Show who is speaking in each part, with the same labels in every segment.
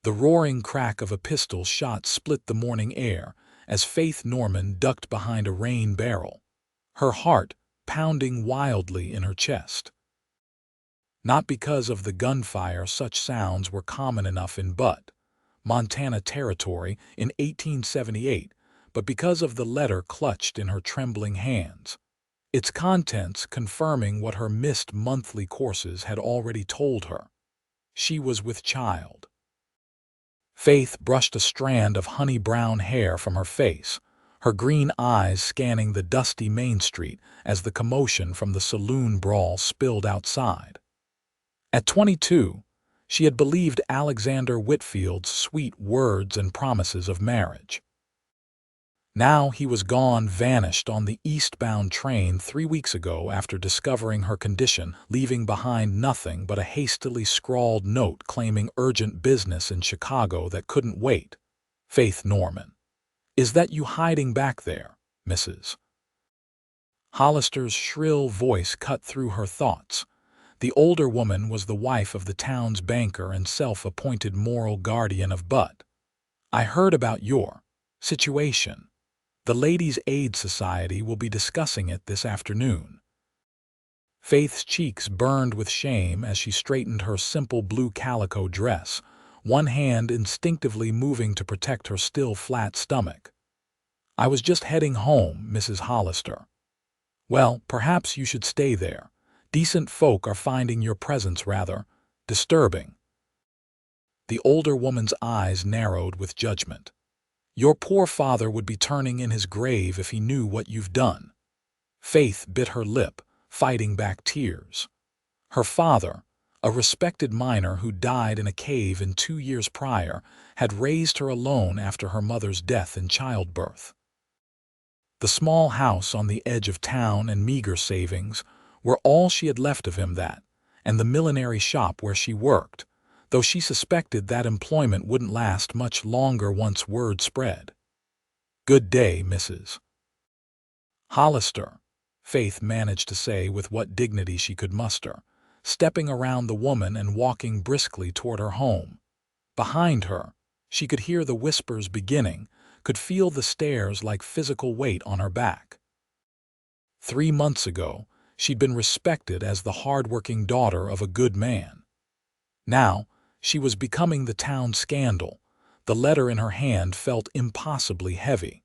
Speaker 1: The roaring crack of a pistol shot split the morning air as Faith Norman ducked behind a rain barrel, her heart pounding wildly in her chest. Not because of the gunfire, such sounds were common enough in Butte, Montana Territory in 1878, but because of the letter clutched in her trembling hands, its contents confirming what her missed monthly courses had already told her. She was with child. Faith brushed a strand of honey-brown hair from her face, her green eyes scanning the dusty Main Street as the commotion from the saloon brawl spilled outside. At 22, she had believed Alexander Whitfield's sweet words and promises of marriage. Now he was gone, vanished on the eastbound train 3 weeks ago after discovering her condition, leaving behind nothing but a hastily scrawled note claiming urgent business in Chicago that couldn't wait. Faith Norman. "Is that you hiding back there, Mrs.?" Hollister's shrill voice cut through her thoughts. The older woman was the wife of the town's banker and self-appointed moral guardian of Butte. "I heard about your situation. The Ladies' Aid Society will be discussing it this afternoon." Faith's cheeks burned with shame as she straightened her simple blue calico dress, one hand instinctively moving to protect her still flat stomach. "I was just heading home, Mrs. Hollister." "Well, perhaps you should stay there. Decent folk are finding your presence rather disturbing." The older woman's eyes narrowed with judgment. "Your poor father would be turning in his grave if he knew what you've done." Faith bit her lip, fighting back tears. Her father, a respected miner who died in a cave in 2 years prior, had raised her alone after her mother's death in childbirth. The small house on the edge of town and meager savings were all she had left of him, that, and the millinery shop where she worked, though she suspected that employment wouldn't last much longer once word spread. "Good day, Mrs. Hollister," Faith managed to say with what dignity she could muster, stepping around the woman and walking briskly toward her home. Behind her, she could hear the whispers beginning, could feel the stares like physical weight on her back. 3 months ago, she'd been respected as the hard-working daughter of a good man. Now, she was becoming the town scandal. The letter in her hand felt impossibly heavy.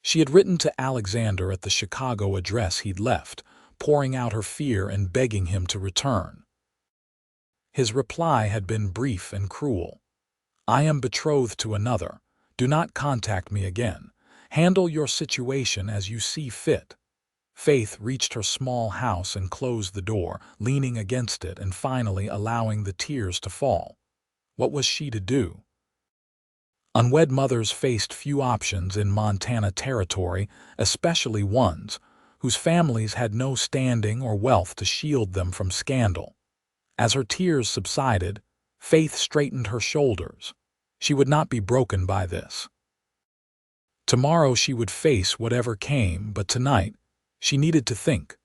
Speaker 1: She had written to Alexander at the Chicago address he'd left, pouring out her fear and begging him to return. His reply had been brief and cruel. "I am betrothed to another. Do not contact me again. Handle your situation as you see fit." Faith reached her small house and closed the door, leaning against it and finally allowing the tears to fall. What was she to do? Unwed mothers faced few options in Montana Territory, especially ones whose families had no standing or wealth to shield them from scandal. As her tears subsided, Faith straightened her shoulders. She would not be broken by this. Tomorrow she would face whatever came, but tonight she needed to think.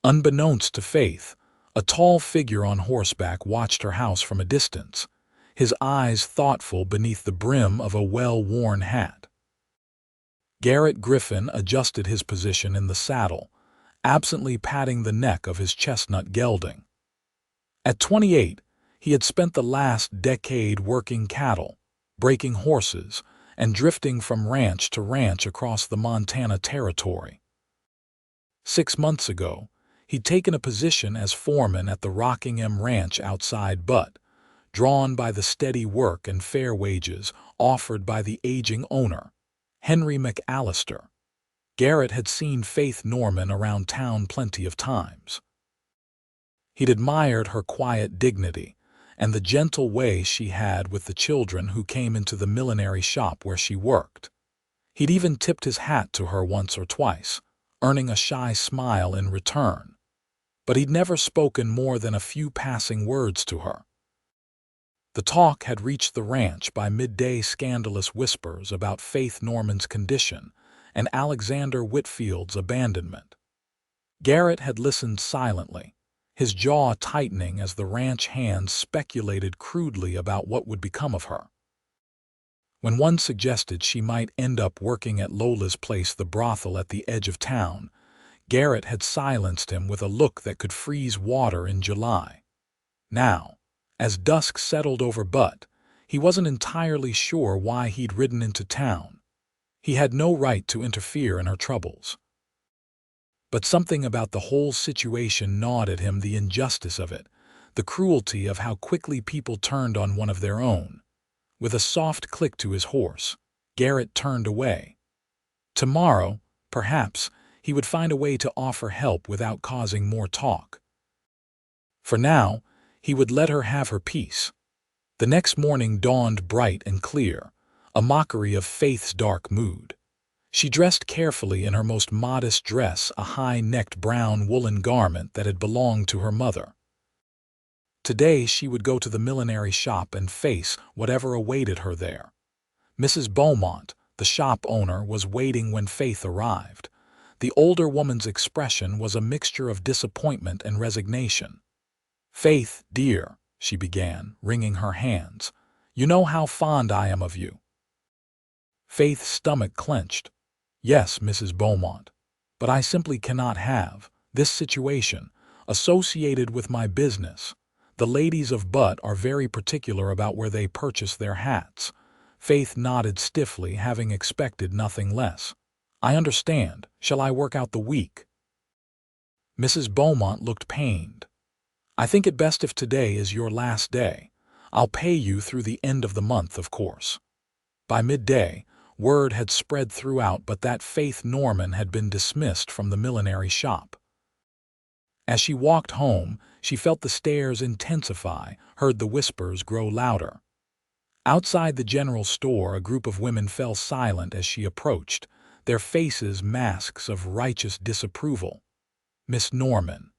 Speaker 1: Unbeknownst to Faith, a tall figure on horseback watched her house from a distance, his eyes thoughtful beneath the brim of a well-worn hat. Garrett Griffin adjusted his position in the saddle, absently patting the neck of his chestnut gelding. At 28, he had spent the last decade working cattle, breaking horses, and drifting from ranch to ranch across the Montana Territory. 6 months ago, he'd taken a position as foreman at the Rockingham Ranch outside Butte, drawn by the steady work and fair wages offered by the aging owner, Henry McAllister. Garrett had seen Faith Norman around town plenty of times. He'd admired her quiet dignity and the gentle way she had with the children who came into the millinery shop where she worked. He'd even tipped his hat to her once or twice, earning a shy smile in return. But he'd never spoken more than a few passing words to her. The talk had reached the ranch by midday, scandalous whispers about Faith Norman's condition and Alexander Whitfield's abandonment. Garrett had listened silently, his jaw tightening as the ranch hands speculated crudely about what would become of her. When one suggested she might end up working at Lola's place, the brothel at the edge of town, Garrett had silenced him with a look that could freeze water in July. Now, as dusk settled over Butt, he wasn't entirely sure why he'd ridden into town. He had no right to interfere in her troubles. But something about the whole situation gnawed at him, the injustice of it, the cruelty of how quickly people turned on one of their own. With a soft click to his horse, Garrett turned away. Tomorrow, perhaps, he would find a way to offer help without causing more talk. For now, he would let her have her peace. The next morning dawned bright and clear, a mockery of Faith's dark mood. She dressed carefully in her most modest dress, a high-necked brown woolen garment that had belonged to her mother. Today she would go to the millinery shop and face whatever awaited her there. Mrs. Beaumont, the shop owner, was waiting when Faith arrived. The older woman's expression was a mixture of disappointment and resignation. "Faith, dear," she began, wringing her hands, "you know how fond I am of you." Faith's stomach clenched. "Yes, Mrs. Beaumont, but I simply cannot have this situation associated with my business. The ladies of Butt are very particular about where they purchase their hats." Faith nodded stiffly, having expected nothing less. "I understand. Shall I work out the week?" Mrs. Beaumont looked pained. "I think it best if today is your last day. I'll pay you through the end of the month, of course." By midday, word had spread throughout but that Faith Norman had been dismissed from the millinery shop. As she walked home, she felt the stares intensify, heard the whispers grow louder. Outside the general store, a group of women fell silent as she approached, their faces masks of righteous disapproval. "Miss Norman."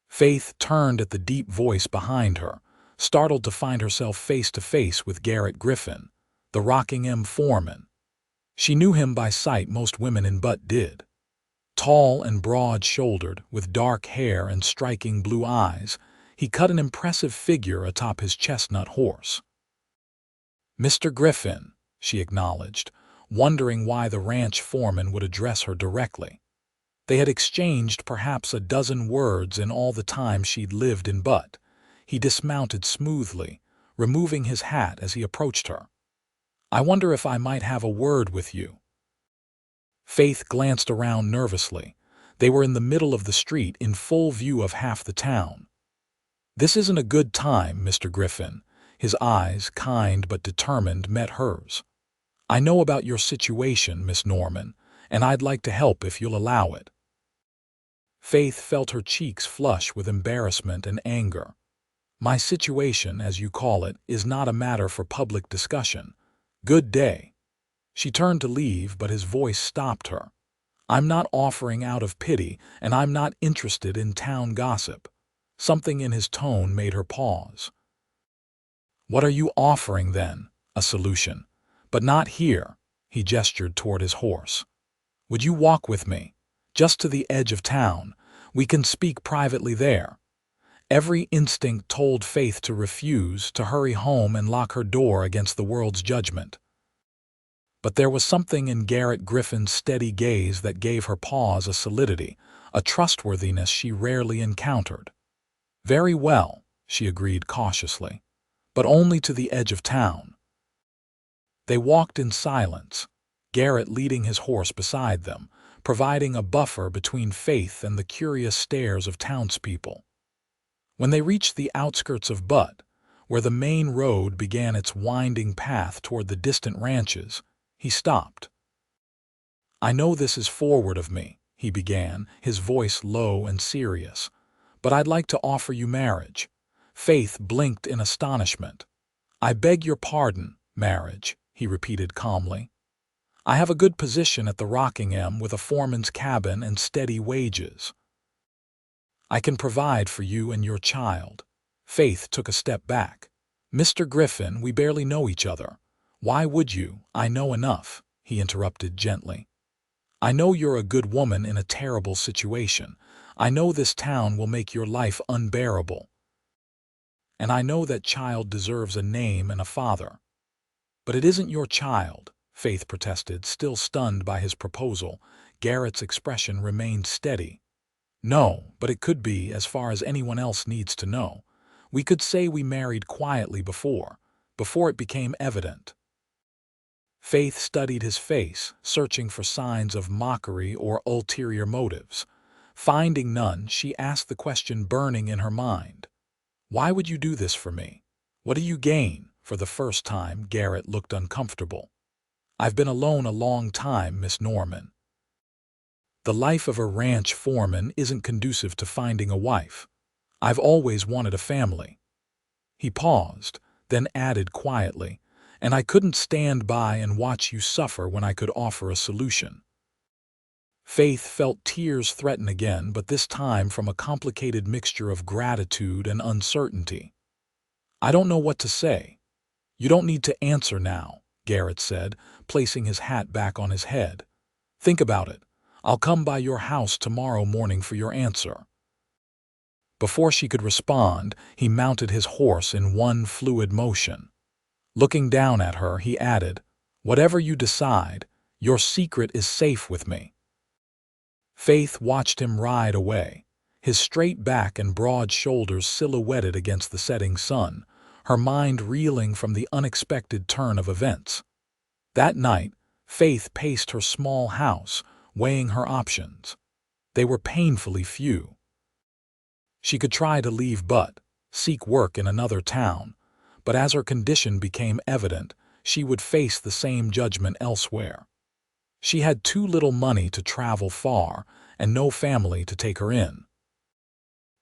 Speaker 1: Faith turned at the deep voice behind her, startled to find herself face to face with Garrett Griffin, the Rockingham foreman. She knew him by sight, most women in Butt did. Tall and broad-shouldered, with dark hair and striking blue eyes, he cut an impressive figure atop his chestnut horse. "Mr. Griffin," she acknowledged, wondering why the ranch foreman would address her directly. They had exchanged perhaps a dozen words in all the time she'd lived in Butt. He dismounted smoothly, removing his hat as he approached her. "I wonder if I might have a word with you." Faith glanced around nervously. They were in the middle of the street, in full view of half the town. "This isn't a good time, Mr. Griffin." His eyes, kind but determined, met hers. "I know about your situation, Miss Norman, and I'd like to help if you'll allow it." Faith felt her cheeks flush with embarrassment and anger. "My situation, as you call it, is not a matter for public discussion. Good day." She turned to leave, but his voice stopped her. "I'm not offering out of pity, and I'm not interested in town gossip." Something in his tone made her pause. "What are you offering, then?" "A solution. But not here." He gestured toward his horse. "Would you walk with me? Just to the edge of town. We can speak privately there." Every instinct told Faith to refuse, to hurry home and lock her door against the world's judgment. But there was something in Garrett Griffin's steady gaze that gave her pause a solidity, a trustworthiness she rarely encountered. "Very well," she agreed cautiously, "but only to the edge of town." They walked in silence, Garrett leading his horse beside them, providing a buffer between Faith and the curious stares of townspeople. When they reached the outskirts of Butt, where the main road began its winding path toward the distant ranches, he stopped. "I know this is forward of me," he began, his voice low and serious, "but I'd like to offer you marriage." Faith blinked in astonishment. "I beg your pardon, marriage," he repeated calmly. "I have a good position at the Rockingham with a foreman's cabin and steady wages. I can provide for you and your child." Faith took a step back. "Mr. Griffin, we barely know each other. Why would you?" "I know enough," he interrupted gently. "I know you're a good woman in a terrible situation. I know this town will make your life unbearable. And I know that child deserves a name and a father." "But it isn't your child," Faith protested, still stunned by his proposal. Garrett's expression remained steady. "No, but it could be, as far as anyone else needs to know. We could say we married quietly before it became evident." Faith studied his face, searching for signs of mockery or ulterior motives. Finding none, she asked the question burning in her mind. "Why would you do this for me? What do you gain?" For the first time, Garrett looked uncomfortable. "I've been alone a long time, Miss Norman. The life of a ranch foreman isn't conducive to finding a wife. I've always wanted a family." He paused, then added quietly, "And I couldn't stand by and watch you suffer when I could offer a solution." Faith felt tears threaten again, but this time from a complicated mixture of gratitude and uncertainty. "I don't know what to say." "You don't need to answer now," Garrett said, placing his hat back on his head. "Think about it. I'll come by your house tomorrow morning for your answer." Before she could respond, he mounted his horse in one fluid motion. Looking down at her, he added, "Whatever you decide, your secret is safe with me." Faith watched him ride away, his straight back and broad shoulders silhouetted against the setting sun, her mind reeling from the unexpected turn of events. That night, Faith paced her small house, weighing her options. They were painfully few. She could try to leave seek work in another town, but as her condition became evident, she would face the same judgment elsewhere. She had too little money to travel far and no family to take her in.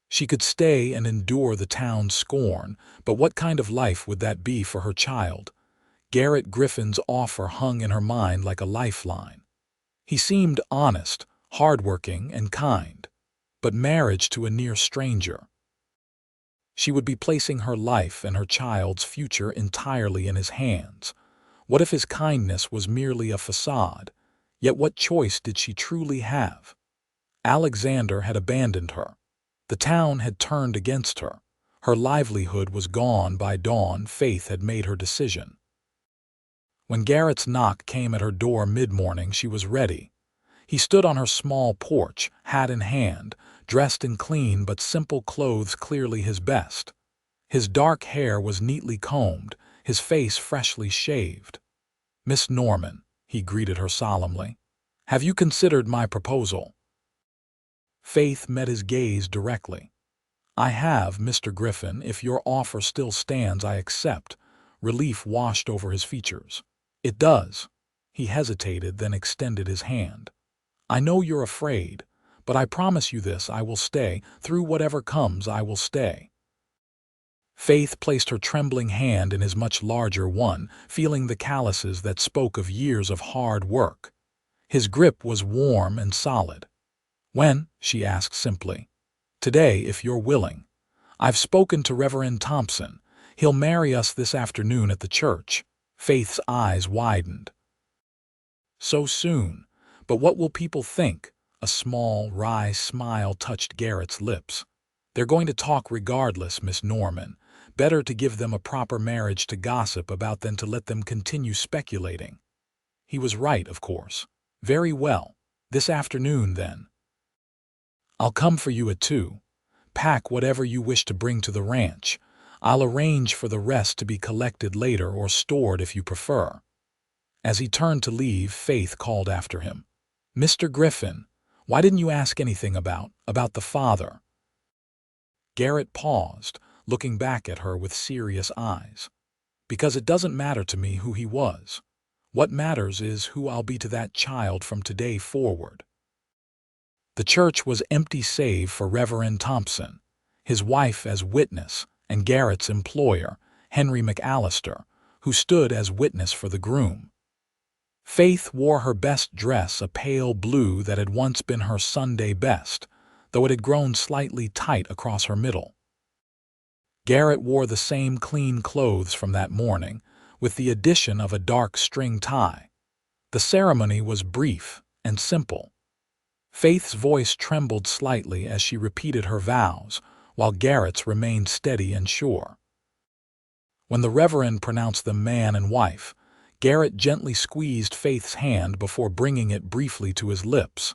Speaker 1: She could stay and endure the town's scorn, but what kind of life would that be for her child? Garrett Griffin's offer hung in her mind like a lifeline. He seemed honest, hardworking, and kind. But marriage to a near stranger. She would be placing her life and her child's future entirely in his hands. What if his kindness was merely a facade? Yet what choice did she truly have? Alexander had abandoned her. The town had turned against her. Her livelihood was gone by dawn. Faith had made her decision. When Garrett's knock came at her door mid-morning, she was ready. He stood on her small porch, hat in hand, dressed in clean but simple clothes, clearly his best. His dark hair was neatly combed, his face freshly shaved. "Miss Norman," he greeted her solemnly, "have you considered my proposal?" Faith met his gaze directly. "I have, Mr. Griffin. If your offer still stands, I accept." Relief washed over his features. "It does." He hesitated, then extended his hand. "I know you're afraid, but I promise you this, I will stay. Through whatever comes, I will stay." Faith placed her trembling hand in his much larger one, feeling the calluses that spoke of years of hard work. His grip was warm and solid. "When?" she asked simply. "Today, if you're willing. I've spoken to Reverend Thompson. He'll marry us this afternoon at the church." Faith's eyes widened. "So soon? But what will people think?" A small, wry smile touched Garrett's lips. "They're going to talk regardless, Miss Norman. Better to give them a proper marriage to gossip about than to let them continue speculating." He was right, of course. "Very well. This afternoon, then. I'll come for you at 2. Pack whatever you wish to bring to the ranch. I'll arrange for the rest to be collected later or stored if you prefer." As he turned to leave, Faith called after him, "Mr. Griffin, why didn't you ask anything about the father?" Garrett paused, looking back at her with serious eyes. "Because it doesn't matter to me who he was. What matters is who I'll be to that child from today forward." The church was empty save for Reverend Thompson, his wife as witness, and Garrett's employer, Henry McAllister, who stood as witness for the groom. Faith wore her best dress, a pale blue that had once been her Sunday best, though it had grown slightly tight across her middle. Garrett wore the same clean clothes from that morning, with the addition of a dark string tie. The ceremony was brief and simple. Faith's voice trembled slightly as she repeated her vows, while Garrett's remained steady and sure. When the Reverend pronounced them man and wife, Garrett gently squeezed Faith's hand before bringing it briefly to his lips.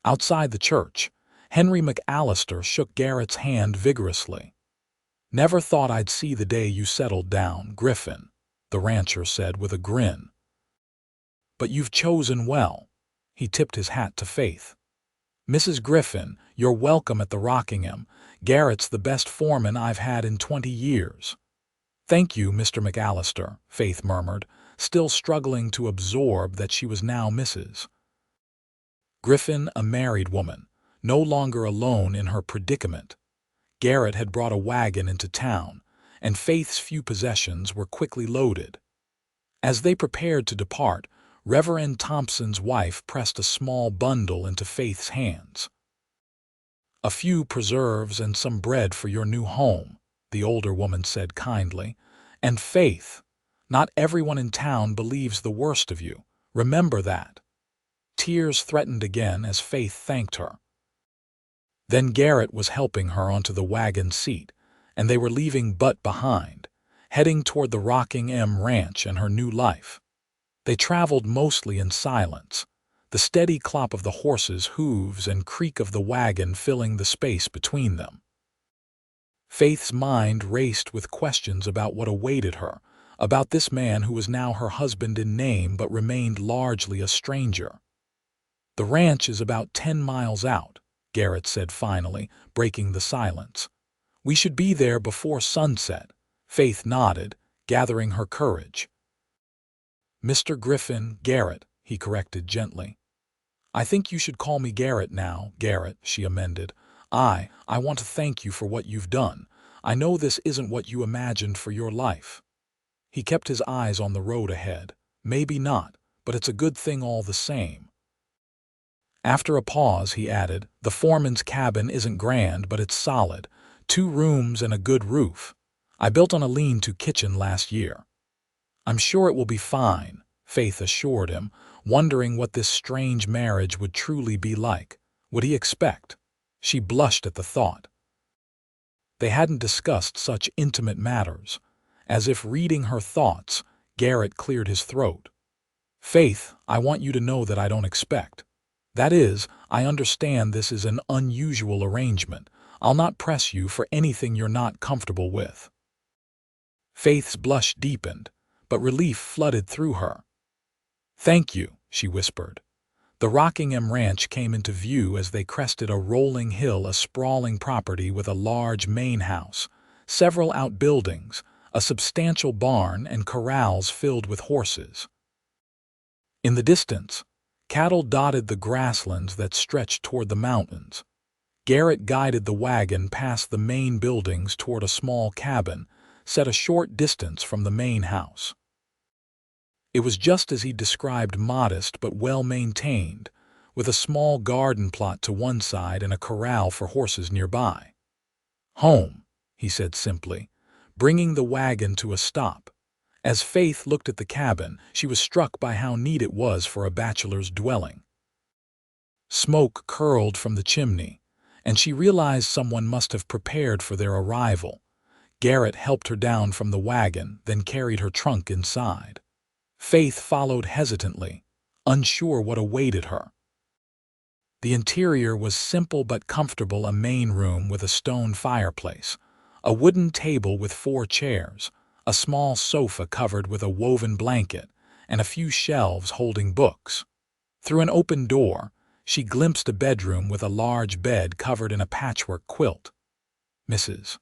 Speaker 1: Outside the church, Henry McAllister shook Garrett's hand vigorously. "Never thought I'd see the day you settled down, Griffin," the rancher said with a grin. "But you've chosen well." He tipped his hat to Faith. "Mrs. Griffin, you're welcome at the Rockingham. Garrett's the best foreman I've had in 20 years. "Thank you, Mr. McAllister," Faith murmured, still struggling to absorb that she was now Mrs. Griffin, a married woman, no longer alone in her predicament. Garrett had brought a wagon into town, and Faith's few possessions were quickly loaded. As they prepared to depart, Reverend Thompson's wife pressed a small bundle into Faith's hands. "A few preserves and some bread for your new home," the older woman said kindly. "And Faith, not everyone in town believes the worst of you. Remember that." Tears threatened again as Faith thanked her. Then Garrett was helping her onto the wagon seat, and they were leaving Butt behind, heading toward the Rockingham Ranch and her new life. They traveled mostly in silence, the steady clop of the horses' hooves and creak of the wagon filling the space between them. Faith's mind raced with questions about what awaited her, about this man who was now her husband in name but remained largely a stranger. "The ranch is about 10 miles out," Garrett said finally, breaking the silence. "We should be there before sunset." Faith nodded, gathering her courage. "Mr. Griffin, Garrett," he corrected gently. "I think you should call me Garrett now, Garrett," she amended. I want to thank you for what you've done. I know this isn't what you imagined for your life." He kept his eyes on the road ahead. "Maybe not, but it's a good thing all the same." After a pause, he added, "The foreman's cabin isn't grand, but it's solid. 2 rooms and a good roof. I built on a lean-to kitchen last year." "I'm sure it will be fine," Faith assured him, wondering what this strange marriage would truly be like. Would he expect? She blushed at the thought. They hadn't discussed such intimate matters. As if reading her thoughts, Garrett cleared his throat. "Faith, I want you to know that I don't expect. That is, I understand this is an unusual arrangement. I'll not press you for anything you're not comfortable with." Faith's blush deepened, but relief flooded through her. "Thank you," she whispered. The Rockingham Ranch came into view as they crested a rolling hill, a sprawling property with a large main house, several outbuildings, a substantial barn, and corrals filled with horses. In the distance, cattle dotted the grasslands that stretched toward the mountains. Garrett guided the wagon past the main buildings toward a small cabin, set a short distance from the main house. It was just as he described, modest but well-maintained, with a small garden plot to one side and a corral for horses nearby. "Home," he said simply, bringing the wagon to a stop. As Faith looked at the cabin, she was struck by how neat it was for a bachelor's dwelling. Smoke curled from the chimney, and she realized someone must have prepared for their arrival. Garrett helped her down from the wagon, then carried her trunk inside. Faith followed hesitantly, unsure what awaited her. The interior was simple but comfortable, a main room with a stone fireplace, a wooden table with 4 chairs, a small sofa covered with a woven blanket, and a few shelves holding books. Through an open door, she glimpsed a bedroom with a large bed covered in a patchwork quilt. "Mrs.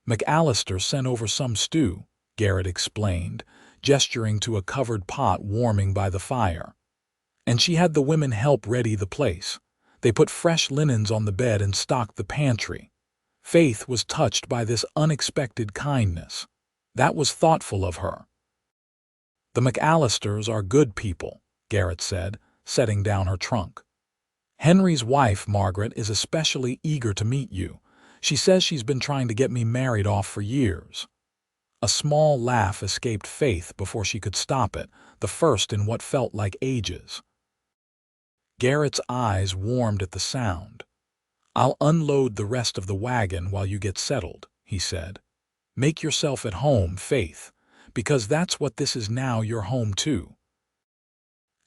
Speaker 1: McAllister sent over some stew," Garrett explained, gesturing to a covered pot warming by the fire. "And she had the women help ready the place. They put fresh linens on the bed and stocked the pantry." Faith was touched by this unexpected kindness. That was thoughtful of her. "The McAllisters are good people," Garrett said, setting down her trunk. "Henry's wife, Margaret, is especially eager to meet you. She says she's been trying to get me married off for years." A small laugh escaped Faith before she could stop it, the first in what felt like ages. Garrett's eyes warmed at the sound. "I'll unload the rest of the wagon while you get settled," he said. "Make yourself at home, Faith. because that's what this is now, your home too."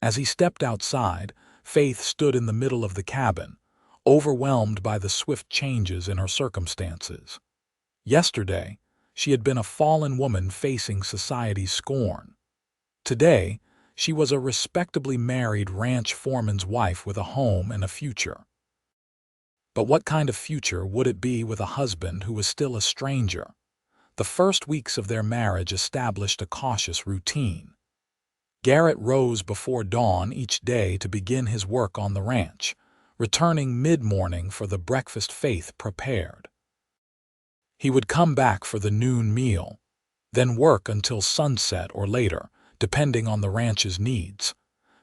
Speaker 1: As he stepped outside, Faith stood in the middle of the cabin, overwhelmed by the swift changes in her circumstances. Yesterday, she had been a fallen woman facing society's scorn. Today, she was a respectably married ranch foreman's wife with a home and a future. But what kind of future would it be with a husband who was still a stranger? The first weeks of their marriage established a cautious routine. Garrett rose before dawn each day to begin his work on the ranch, returning mid-morning for the breakfast Faith prepared. He would come back for the noon meal, then work until sunset or later, depending on the ranch's needs.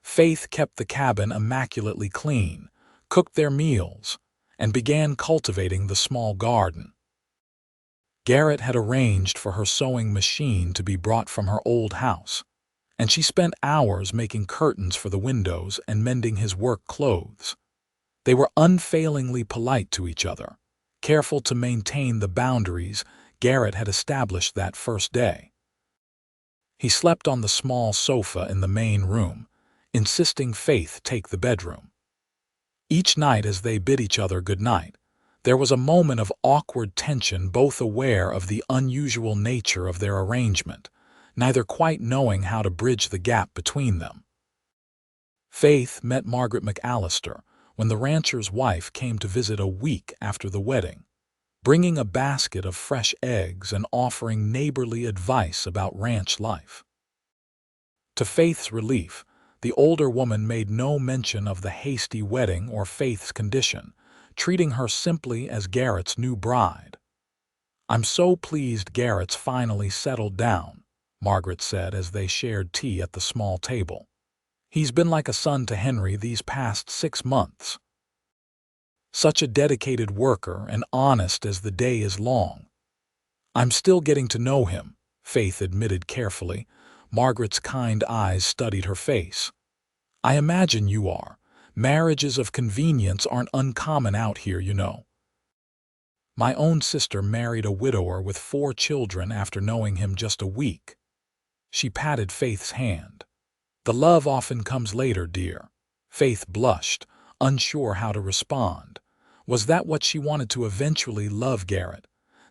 Speaker 1: Faith kept the cabin immaculately clean, cooked their meals, and began cultivating the small garden. Garrett had arranged for her sewing machine to be brought from her old house, and she spent hours making curtains for the windows and mending his work clothes. They were unfailingly polite to each other, careful to maintain the boundaries Garrett had established that first day. He slept on the small sofa in the main room, insisting Faith take the bedroom. Each night as they bid each other good night, there was a moment of awkward tension, both aware of the unusual nature of their arrangement, neither quite knowing how to bridge the gap between them. Faith met Margaret McAllister when the rancher's wife came to visit a week after the wedding, bringing a basket of fresh eggs and offering neighborly advice about ranch life. To Faith's relief, the older woman made no mention of the hasty wedding or Faith's condition, treating her simply as Garrett's new bride. "I'm so pleased Garrett's finally settled down," Margaret said as they shared tea at the small table. "He's been like a son to Henry these past 6 months. Such a dedicated worker and honest as the day is long." "I'm still getting to know him," Faith admitted carefully. Margaret's kind eyes studied her face. "I imagine you are. Marriages of convenience aren't uncommon out here, you know. My own sister married a widower with 4 children after knowing him just a week." She patted Faith's hand. "The love often comes later, dear." Faith blushed, unsure how to respond. Was that what she wanted, to eventually love Garrett?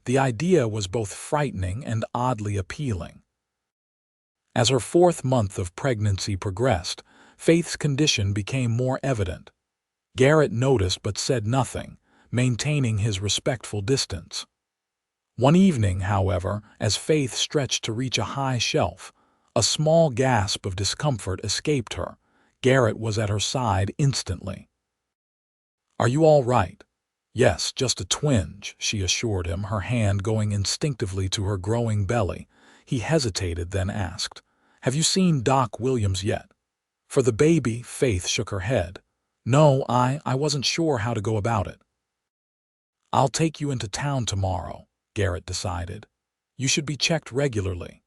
Speaker 1: The idea was both frightening and oddly appealing. As her 4th month of pregnancy progressed, Faith's condition became more evident. Garrett noticed but said nothing, maintaining his respectful distance. One evening, however, as Faith stretched to reach a high shelf, a small gasp of discomfort escaped her. Garrett was at her side instantly. "Are you all right?" "Yes, just a twinge," she assured him, her hand going instinctively to her growing belly. He hesitated, then asked, "Have you seen Doc Williams yet?" "For the baby?" Faith shook her head. "No, I wasn't sure how to go about it." "I'll take you into town tomorrow," Garrett decided. "You should be checked regularly."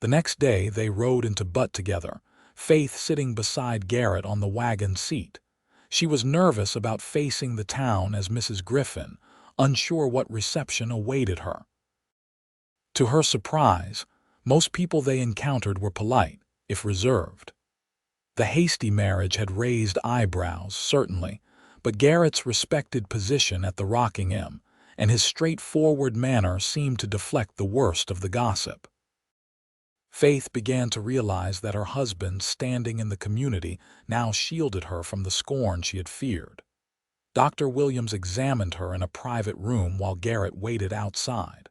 Speaker 1: The next day they rode into Butte together, Faith sitting beside Garrett on the wagon seat. She was nervous about facing the town as Mrs. Griffin, unsure what reception awaited her. To her surprise, most people they encountered were polite, if reserved. The hasty marriage had raised eyebrows, certainly, but Garrett's respected position at the Rocking M and his straightforward manner seemed to deflect the worst of the gossip. Faith began to realize that her husband's standing in the community now shielded her from the scorn she had feared. Dr. Williams examined her in a private room while Garrett waited outside.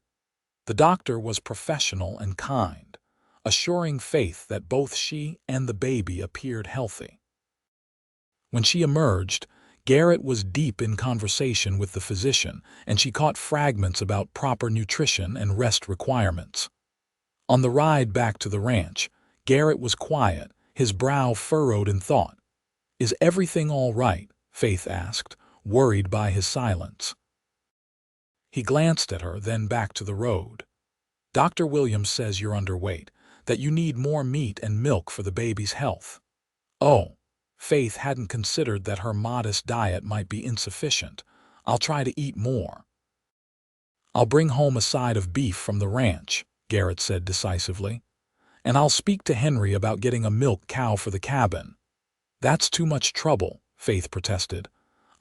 Speaker 1: The doctor was professional and kind, assuring Faith that both she and the baby appeared healthy. When she emerged, Garrett was deep in conversation with the physician, and she caught fragments about proper nutrition and rest requirements. On the ride back to the ranch, Garrett was quiet, his brow furrowed in thought. "Is everything all right?" Faith asked, worried by his silence. He glanced at her, then back to the road. "Dr. Williams says you're underweight, that you need more meat and milk for the baby's health." "Oh." Faith hadn't considered that her modest diet might be insufficient. "I'll try to eat more." "I'll bring home a side of beef from the ranch," Garrett said decisively. And I'll speak to Henry about getting a milk cow for the cabin." "That's too much trouble," Faith protested.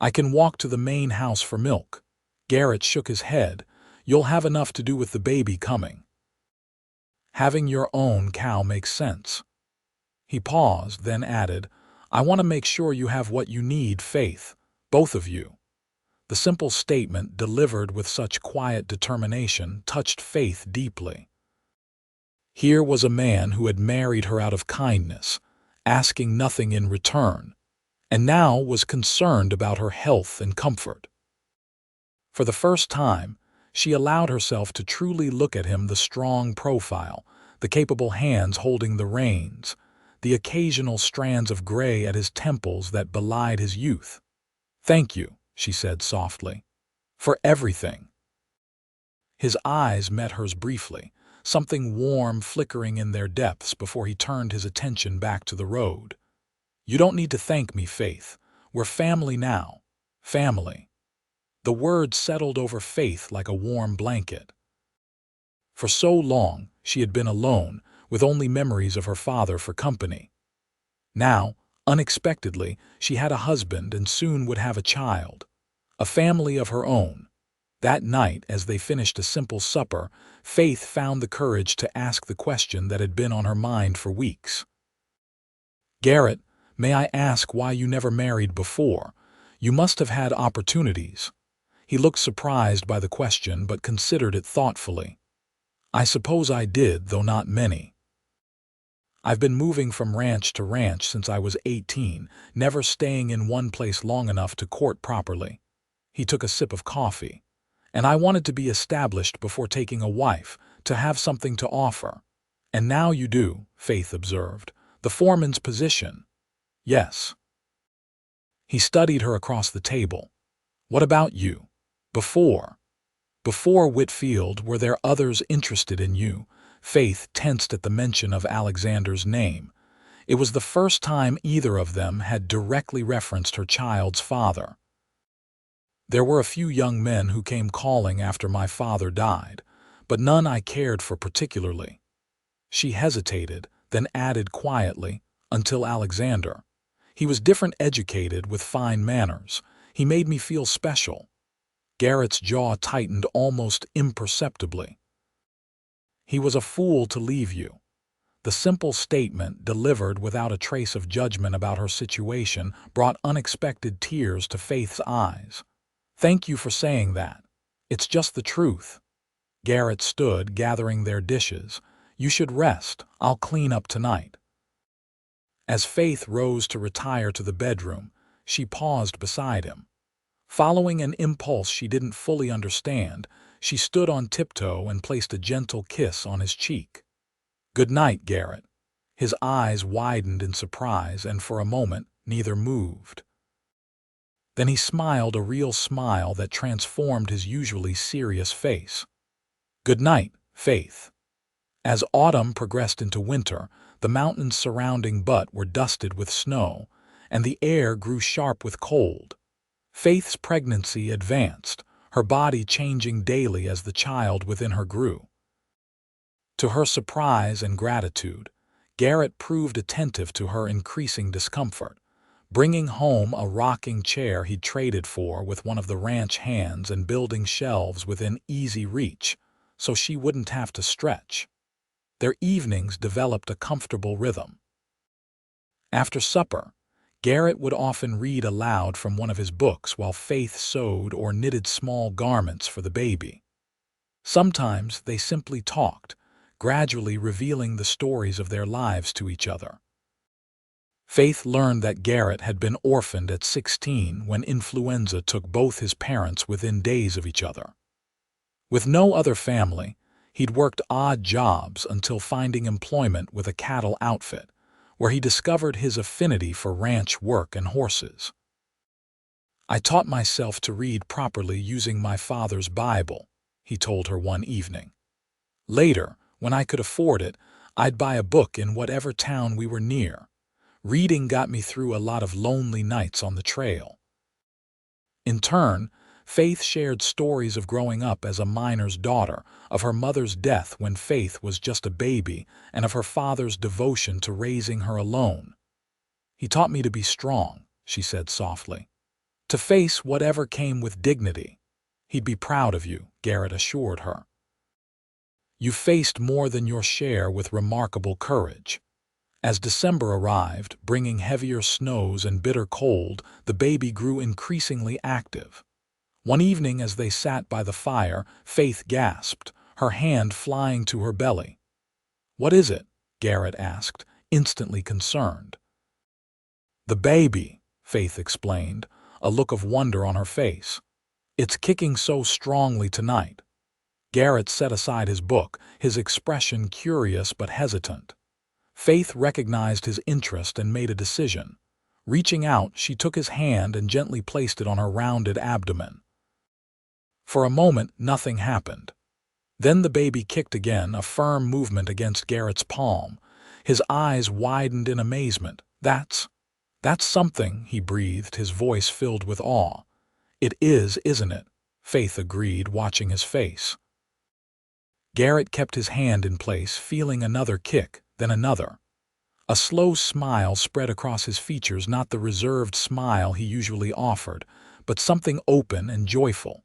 Speaker 1: "I can walk to the main house for milk." Garrett shook his head. "You'll have enough to do with the baby coming. Having your own cow makes sense." He paused, then added, "I want to make sure you have what you need, Faith, both of you." The simple statement, delivered with such quiet determination, touched Faith deeply. Here was a man who had married her out of kindness, asking nothing in return, and now was concerned about her health and comfort. For the first time, she allowed herself to truly look at him, the strong profile, the capable hands holding the reins, the occasional strands of gray at his temples that belied his youth. "Thank you," she said softly, "for everything." His eyes met hers briefly, something warm flickering in their depths before he turned his attention back to the road. "You don't need to thank me, Faith. We're family now. Family." The word settled over Faith like a warm blanket. For so long, she had been alone, with only memories of her father for company. Now, unexpectedly, she had a husband and soon would have a child, a family of her own. That night, as they finished a simple supper, Faith found the courage to ask the question that had been on her mind for weeks. "Garrett, may I ask why you never married before? You must have had opportunities." He looked surprised by the question but considered it thoughtfully. "I suppose I did, though not many. I've been moving from ranch to ranch since I was 18, never staying in one place long enough to court properly." He took a sip of coffee. "And I wanted to be established before taking a wife, to have something to offer." "And now you do," Faith observed. "The foreman's position." "Yes." He studied her across the table. "What about you? Before Whitfield, were there others interested in you?" Faith tensed at the mention of Alexander's name. It was the first time either of them had directly referenced her child's father. "There were a few young men who came calling after my father died, but none I cared for particularly." She hesitated, then added quietly, "until Alexander. He was different, educated, with fine manners. He made me feel special." Garrett's jaw tightened almost imperceptibly. "He was a fool to leave you." The simple statement, delivered without a trace of judgment about her situation, brought unexpected tears to Faith's eyes. "Thank you for saying that. It's just the truth." Garrett stood, gathering their dishes. "You should rest. I'll clean up tonight." As Faith rose to retire to the bedroom, she paused beside him. Following an impulse she didn't fully understand, she stood on tiptoe and placed a gentle kiss on his cheek. "Good night, Garrett." His eyes widened in surprise, and for a moment neither moved. Then he smiled, a real smile that transformed his usually serious face. "Good night, Faith." As autumn progressed into winter, the mountains surrounding Butte were dusted with snow, and the air grew sharp with cold. Faith's pregnancy advanced, her body changing daily as the child within her grew. To her surprise and gratitude, Garrett proved attentive to her increasing discomfort, bringing home a rocking chair he'd traded for with one of the ranch hands and building shelves within easy reach so she wouldn't have to stretch. Their evenings developed a comfortable rhythm. After supper, Garrett would often read aloud from one of his books while Faith sewed or knitted small garments for the baby. Sometimes they simply talked, gradually revealing the stories of their lives to each other. Faith learned that Garrett had been orphaned at 16 when influenza took both his parents within days of each other. With no other family, he'd worked odd jobs until finding employment with a cattle outfit, where he discovered his affinity for ranch work and horses. "I taught myself to read properly using my father's Bible," he told her one evening. "Later, when I could afford it, I'd buy a book in whatever town we were near. Reading got me through a lot of lonely nights on the trail." In turn, Faith shared stories of growing up as a miner's daughter, of her mother's death when Faith was just a baby, and of her father's devotion to raising her alone. "He taught me to be strong," she said softly, "to face whatever came with dignity." "He'd be proud of you," Garrett assured her. "You faced more than your share with remarkable courage." As December arrived, bringing heavier snows and bitter cold, the baby grew increasingly active. One evening as they sat by the fire, Faith gasped, her hand flying to her belly. "What is it?" Garrett asked, instantly concerned. "The baby," Faith explained, a look of wonder on her face. "It's kicking so strongly tonight." Garrett set aside his book, his expression curious but hesitant. Faith recognized his interest and made a decision. Reaching out, she took his hand and gently placed it on her rounded abdomen. For a moment, nothing happened. Then the baby kicked again, a firm movement against Garrett's palm. His eyes widened in amazement. That's something," he breathed, his voice filled with awe. "It is, isn't it?" Faith agreed, watching his face. Garrett kept his hand in place, feeling another kick, then another. A slow smile spread across his features, not the reserved smile he usually offered, but something open and joyful.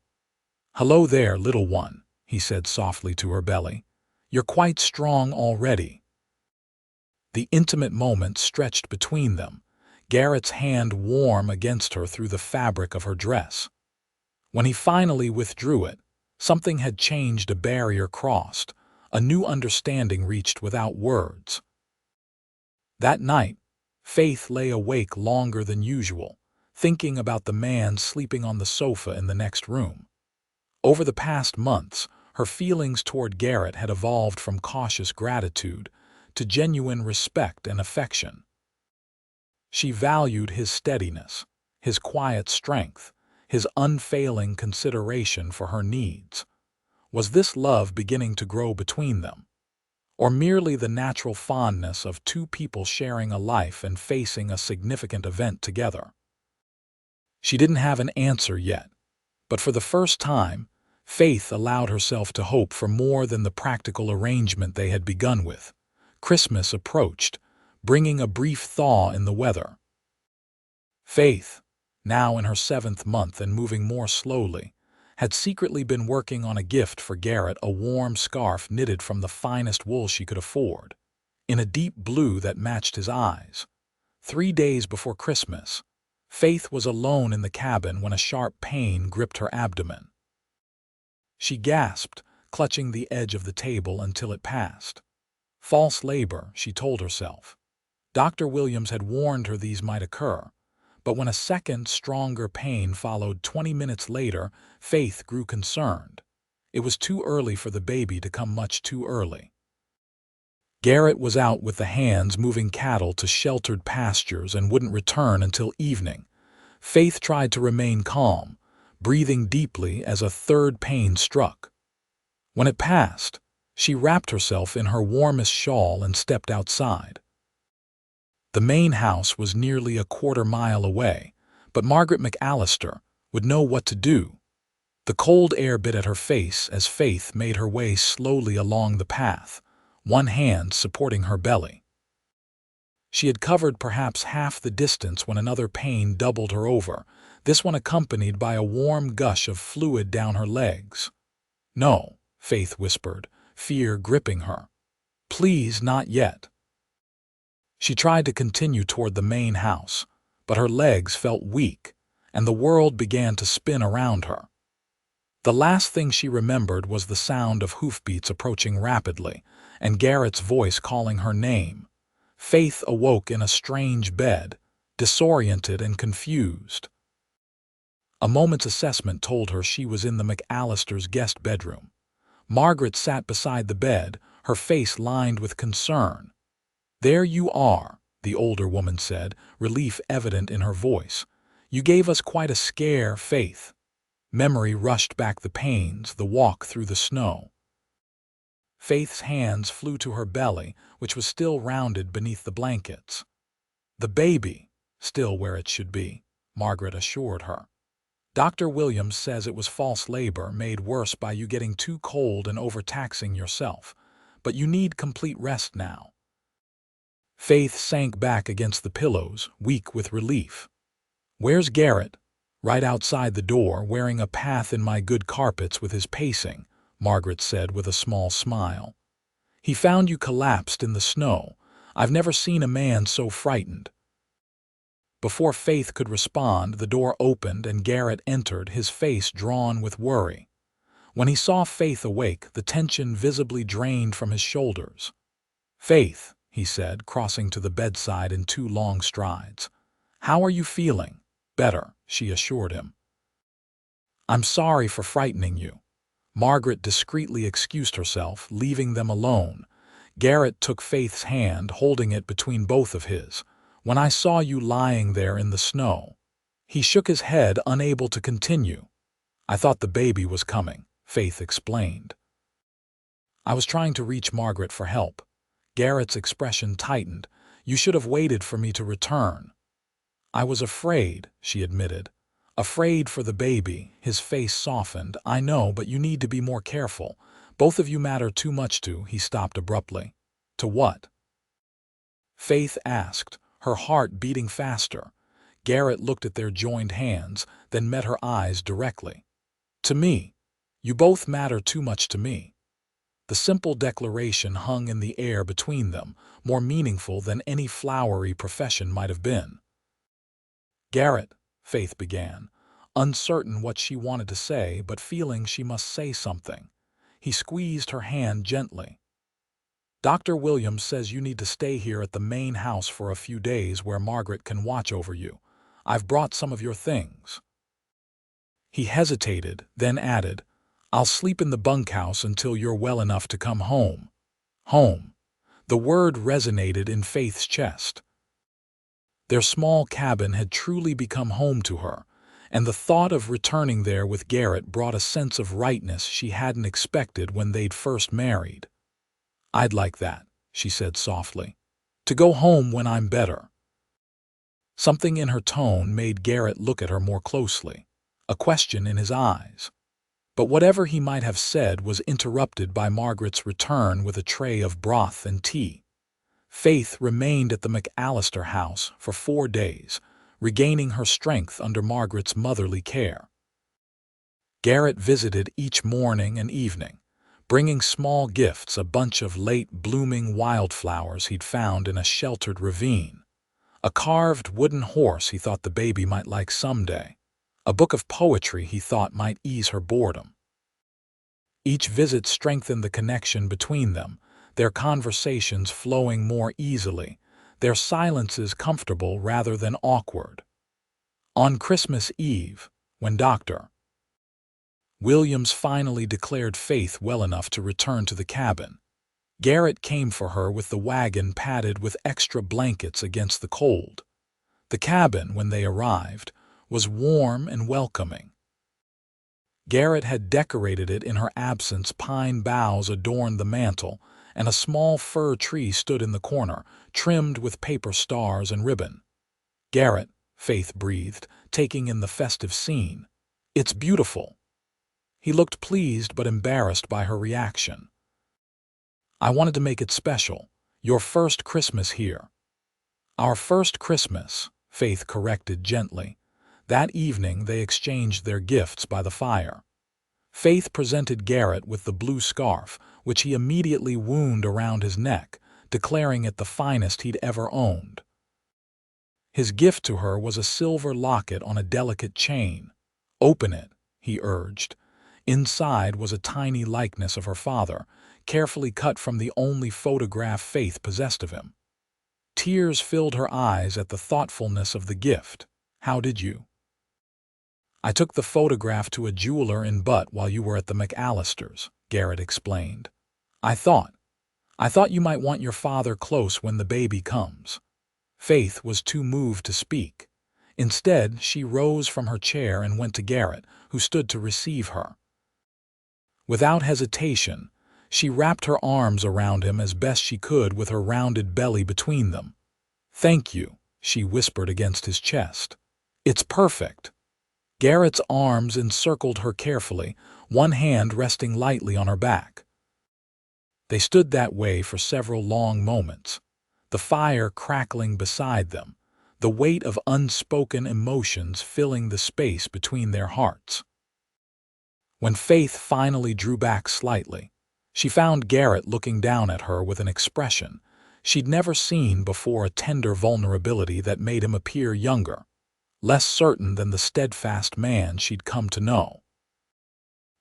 Speaker 1: "Hello there, little one," he said softly to her belly. "You're quite strong already." The intimate moment stretched between them, Garrett's hand warm against her through the fabric of her dress. When he finally withdrew it, something had changed, a barrier crossed, a new understanding reached without words. That night, Faith lay awake longer than usual, thinking about the man sleeping on the sofa in the next room. Over the past months, her feelings toward Garrett had evolved from cautious gratitude to genuine respect and affection. She valued his steadiness, his quiet strength, his unfailing consideration for her needs. Was this love beginning to grow between them? Or merely the natural fondness of two people sharing a life and facing a significant event together? She didn't have an answer yet, but for the first time, Faith allowed herself to hope for more than the practical arrangement they had begun with. Christmas approached, bringing a brief thaw in the weather. Faith, now in her 7th month and moving more slowly, had secretly been working on a gift for Garrett, a warm scarf knitted from the finest wool she could afford, in a deep blue that matched his eyes. 3 days before Christmas, Faith was alone in the cabin when a sharp pain gripped her abdomen. She gasped, clutching the edge of the table until it passed. False labor, she told herself. Dr. Williams had warned her these might occur, but when a second, stronger pain followed 20 minutes later, Faith grew concerned. It was too early for the baby to come, much too early. Garrett was out with the hands moving cattle to sheltered pastures and wouldn't return until evening. Faith tried to remain calm, breathing deeply as a third pain struck. When it passed, she wrapped herself in her warmest shawl and stepped outside. The main house was nearly a quarter-mile away, but Margaret McAllister would know what to do. The cold air bit at her face as Faith made her way slowly along the path, one hand supporting her belly. She had covered perhaps half the distance when another pain doubled her over, this one accompanied by a warm gush of fluid down her legs. "No," Faith whispered, fear gripping her. "Please, not yet." She tried to continue toward the main house, but her legs felt weak, and the world began to spin around her. The last thing she remembered was the sound of hoofbeats approaching rapidly, and Garrett's voice calling her name. Faith awoke in a strange bed, disoriented and confused. A moment's assessment told her she was in the McAllisters' guest bedroom. Margaret sat beside the bed, her face lined with concern. "There you are," the older woman said, relief evident in her voice. "You gave us quite a scare, Faith." Memory rushed back the pains, the walk through the snow. Faith's hands flew to her belly, which was still rounded beneath the blankets. "The baby, still where it should be," Margaret assured her. Dr. Williams says it was false labor made worse by you getting too cold and overtaxing yourself, but you need complete rest now. Faith sank back against the pillows, weak with relief. Where's Garrett? Right outside the door, wearing a path in my good carpets with his pacing, Margaret said with a small smile. He found you collapsed in the snow. I've never seen a man so frightened. Before Faith could respond, the door opened and Garrett entered, his face drawn with worry. When he saw Faith awake, the tension visibly drained from his shoulders. Faith, he said, crossing to the bedside in 2 long strides. How are you feeling? Better, she assured him. I'm sorry for frightening you. Margaret discreetly excused herself, leaving them alone. Garrett took Faith's hand, holding it between both of his. When I saw you lying there in the snow. He shook his head, unable to continue. I thought the baby was coming, Faith explained. I was trying to reach Margaret for help. Garrett's expression tightened. You should have waited for me to return. I was afraid, she admitted. Afraid for the baby. His face softened. I know, but you need to be more careful. Both of you matter too much to, he stopped abruptly. To what? Faith asked, her heart beating faster. Garrett looked at their joined hands, then met her eyes directly. To me. You both matter too much to me. The simple declaration hung in the air between them, more meaningful than any flowery profession might have been. Garrett, Faith began, uncertain what she wanted to say but feeling she must say something. He squeezed her hand gently. Dr. Williams says you need to stay here at the main house for a few days where Margaret can watch over you. I've brought some of your things. He hesitated, then added, I'll sleep in the bunkhouse until you're well enough to come home. Home. The word resonated in Faith's chest. Their small cabin had truly become home to her, and the thought of returning there with Garrett brought a sense of rightness she hadn't expected when they'd first married. I'd like that, she said softly. To go home when I'm better. Something in her tone made Garrett look at her more closely, a question in his eyes. But whatever he might have said was interrupted by Margaret's return with a tray of broth and tea. Faith remained at the McAllister house for 4 days, regaining her strength under Margaret's motherly care. Garrett visited each morning and evening, bringing small gifts, a bunch of late-blooming wildflowers he'd found in a sheltered ravine, a carved wooden horse he thought the baby might like someday, a book of poetry he thought might ease her boredom. Each visit strengthened the connection between them, their conversations flowing more easily, their silences comfortable rather than awkward. On Christmas Eve, when Dr. Williams finally declared Faith well enough to return to the cabin, Garrett came for her with the wagon padded with extra blankets against the cold. The cabin, when they arrived, was warm and welcoming. Garrett had decorated it in her absence. Pine boughs adorned the mantel, and a small fir tree stood in the corner, trimmed with paper stars and ribbon. Garrett, Faith breathed, taking in the festive scene. It's beautiful. He looked pleased but embarrassed by her reaction. I wanted to make it special. Your first Christmas here. Our first Christmas, Faith corrected gently. That evening they exchanged their gifts by the fire. Faith presented Garrett with the blue scarf, which he immediately wound around his neck, declaring it the finest he'd ever owned. His gift to her was a silver locket on a delicate chain. Open it, he urged. Inside was a tiny likeness of her father, carefully cut from the only photograph Faith possessed of him. Tears filled her eyes at the thoughtfulness of the gift. How did you? I took the photograph to a jeweler in Butte while you were at the McAllisters, Garrett explained. I thought you might want your father close when the baby comes. Faith was too moved to speak. Instead, she rose from her chair and went to Garrett, who stood to receive her. Without hesitation, she wrapped her arms around him as best she could with her rounded belly between them. Thank you, she whispered against his chest. It's perfect. Garrett's arms encircled her carefully, one hand resting lightly on her back. They stood that way for several long moments, the fire crackling beside them, the weight of unspoken emotions filling the space between their hearts. When Faith finally drew back slightly, she found Garrett looking down at her with an expression she'd never seen before, a tender vulnerability that made him appear younger, less certain than the steadfast man she'd come to know.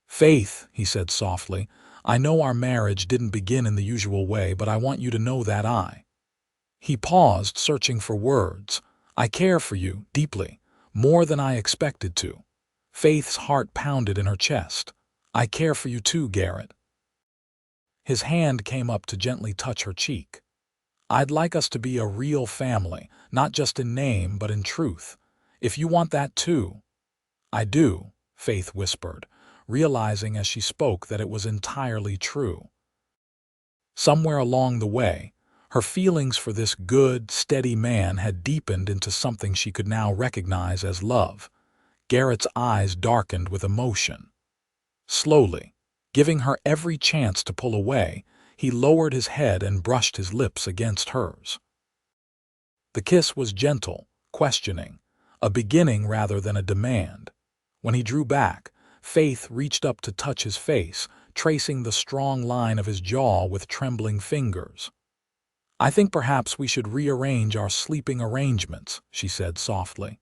Speaker 1: "Faith," he said softly, "I know our marriage didn't begin in the usual way, but I want you to know that I—" He paused, searching for words. "I care for you, deeply, more than I expected to." Faith's heart pounded in her chest. "I care for you too, Garrett." His hand came up to gently touch her cheek. "I'd like us to be a real family, not just in name but in truth. If you want that too." "I do," Faith whispered, realizing as she spoke that it was entirely true. Somewhere along the way, her feelings for this good, steady man had deepened into something she could now recognize as love. Garrett's eyes darkened with emotion. Slowly, giving her every chance to pull away, he lowered his head and brushed his lips against hers. The kiss was gentle, questioning, a beginning rather than a demand. When he drew back, Faith reached up to touch his face, tracing the strong line of his jaw with trembling fingers. "I think perhaps we should rearrange our sleeping arrangements," she said softly.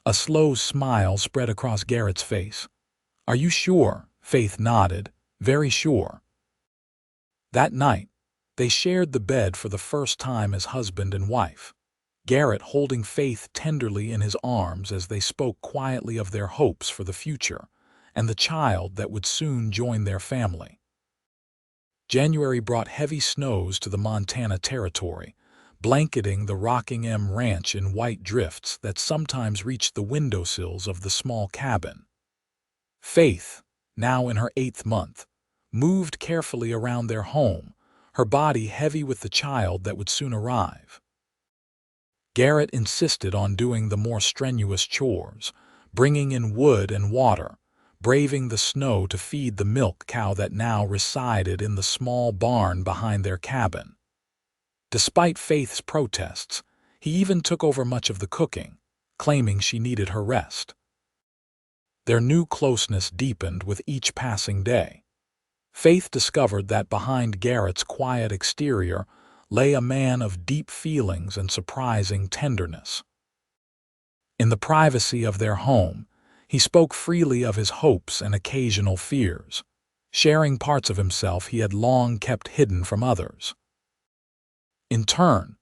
Speaker 1: A slow smile spread across Garrett's face. "Are you sure?" Faith nodded, "very sure." That night, they shared the bed for the first time as husband and wife, Garrett holding Faith tenderly in his arms as they spoke quietly of their hopes for the future and the child that would soon join their family. January brought heavy snows to the Montana territory, blanketing the Rockingham Ranch in white drifts that sometimes reached the windowsills of the small cabin. Faith, now in her 8th month, moved carefully around their home, her body heavy with the child that would soon arrive. Garrett insisted on doing the more strenuous chores, bringing in wood and water, braving the snow to feed the milk cow that now resided in the small barn behind their cabin. Despite Faith's protests, he even took over much of the cooking, claiming she needed her rest. Their new closeness deepened with each passing day. Faith discovered that behind Garrett's quiet exterior lay a man of deep feelings and surprising tenderness. In the privacy of their home, he spoke freely of his hopes and occasional fears, sharing parts of himself he had long kept hidden from others. In turn,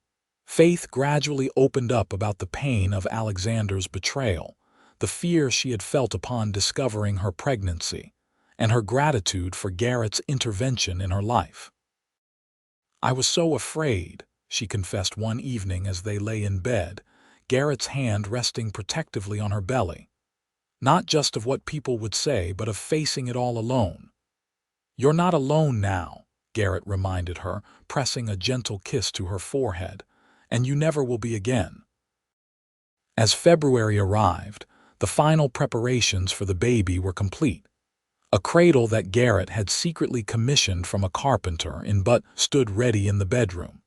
Speaker 1: Faith gradually opened up about the pain of Alexander's betrayal, the fear she had felt upon discovering her pregnancy, and her gratitude for Garrett's intervention in her life. "I was so afraid," she confessed one evening as they lay in bed, Garrett's hand resting protectively on her belly. "Not just of what people would say, but of facing it all alone." "You're not alone now," Garrett reminded her, pressing a gentle kiss to her forehead, "and you never will be again." As February arrived, the final preparations for the baby were complete. A cradle that Garrett had secretly commissioned from a carpenter in but stood ready in the bedroom.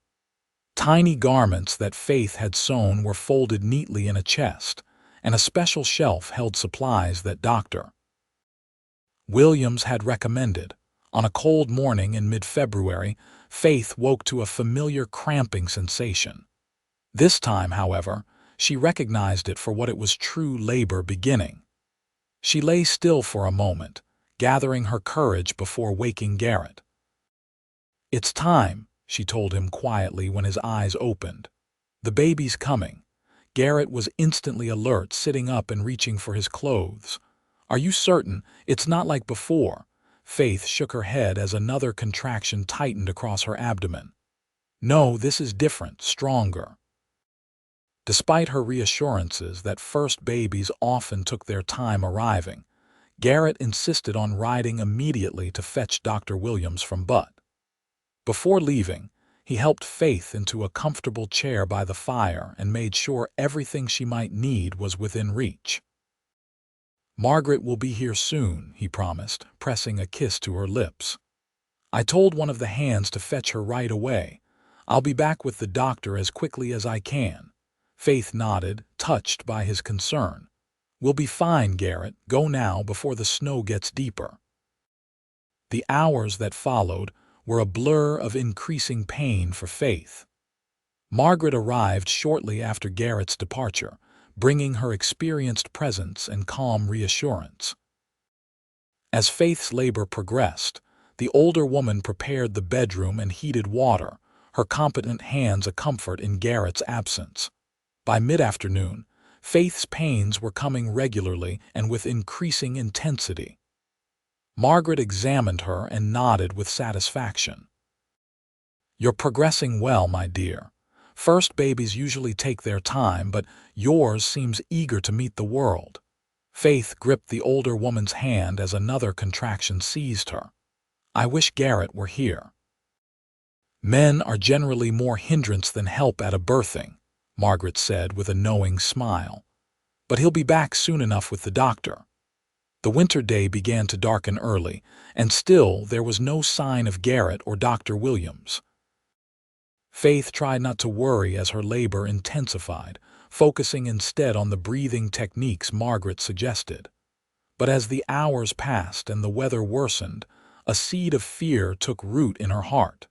Speaker 1: Tiny garments that Faith had sewn were folded neatly in a chest, and a special shelf held supplies that Dr. Williams had recommended. On a cold morning in mid-February, Faith woke to a familiar cramping sensation. This time, however, she recognized it for what it was: true labor beginning. She lay still for a moment, gathering her courage before waking Garrett. "It's time," she told him quietly when his eyes opened. "The baby's coming." Garrett was instantly alert, sitting up and reaching for his clothes. "Are you certain? It's not like before." Faith shook her head as another contraction tightened across her abdomen. "No, this is different, stronger." Despite her reassurances that first babies often took their time arriving, Garrett insisted on riding immediately to fetch Dr. Williams from Butt. Before leaving, he helped Faith into a comfortable chair by the fire and made sure everything she might need was within reach. Margaret will be here soon, he promised, pressing a kiss to her lips. I told one of the hands to fetch her right away. I'll be back with the doctor as quickly as I can. Faith nodded, touched by his concern. We'll be fine, Garrett. Go now before the snow gets deeper. The hours that followed were a blur of increasing pain for Faith. Margaret arrived shortly after Garrett's departure, bringing her experienced presence and calm reassurance. As Faith's labor progressed, the older woman prepared the bedroom and heated water, her competent hands a comfort in Garrett's absence. By mid-afternoon, Faith's pains were coming regularly and with increasing intensity. Margaret examined her and nodded with satisfaction. You're progressing well, my dear. First babies usually take their time, but yours seems eager to meet the world. Faith gripped the older woman's hand as another contraction seized her. I wish Garrett were here. Men are generally more hindrance than help at a birthing, Margaret said with a knowing smile. But he'll be back soon enough with the doctor. The winter day began to darken early, and still there was no sign of Garrett or Dr. Williams. Faith tried not to worry as her labor intensified, focusing instead on the breathing techniques Margaret suggested. But as the hours passed and the weather worsened, a seed of fear took root in her heart.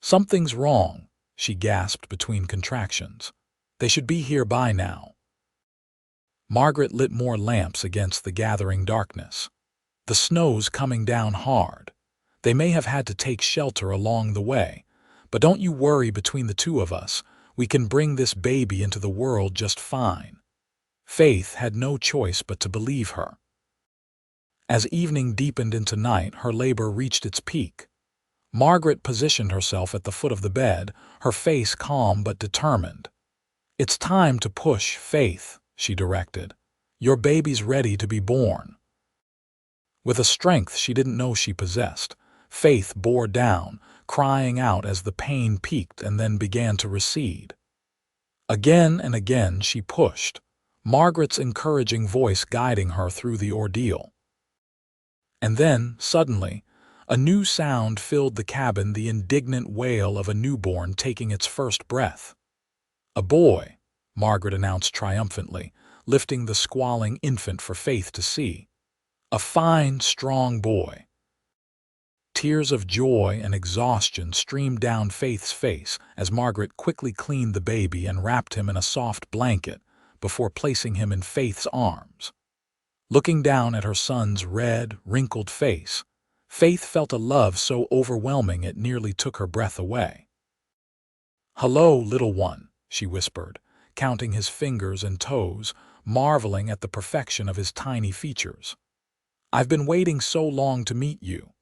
Speaker 1: Something's wrong, she gasped between contractions. They should be here by now. Margaret lit more lamps against the gathering darkness. The snow's coming down hard. They may have had to take shelter along the way, but don't you worry between the two of us. We can bring this baby into the world just fine. Faith had no choice but to believe her. As evening deepened into night, her labor reached its peak. Margaret positioned herself at the foot of the bed, her face calm but determined. It's time to push, Faith, she directed. Your baby's ready to be born. With a strength she didn't know she possessed, Faith bore down, crying out as the pain peaked and then began to recede. Again and again she pushed, Margaret's encouraging voice guiding her through the ordeal. And then, suddenly, a new sound filled the cabin, the indignant wail of a newborn taking its first breath. A boy, Margaret announced triumphantly, lifting the squalling infant for Faith to see. A fine, strong boy. Tears of joy and exhaustion streamed down Faith's face as Margaret quickly cleaned the baby and wrapped him in a soft blanket before placing him in Faith's arms. Looking down at her son's red, wrinkled face, Faith felt a love so overwhelming it nearly took her breath away. "Hello, little one," she whispered, counting his fingers and toes, marveling at the perfection of his tiny features. "I've been waiting so long to meet you."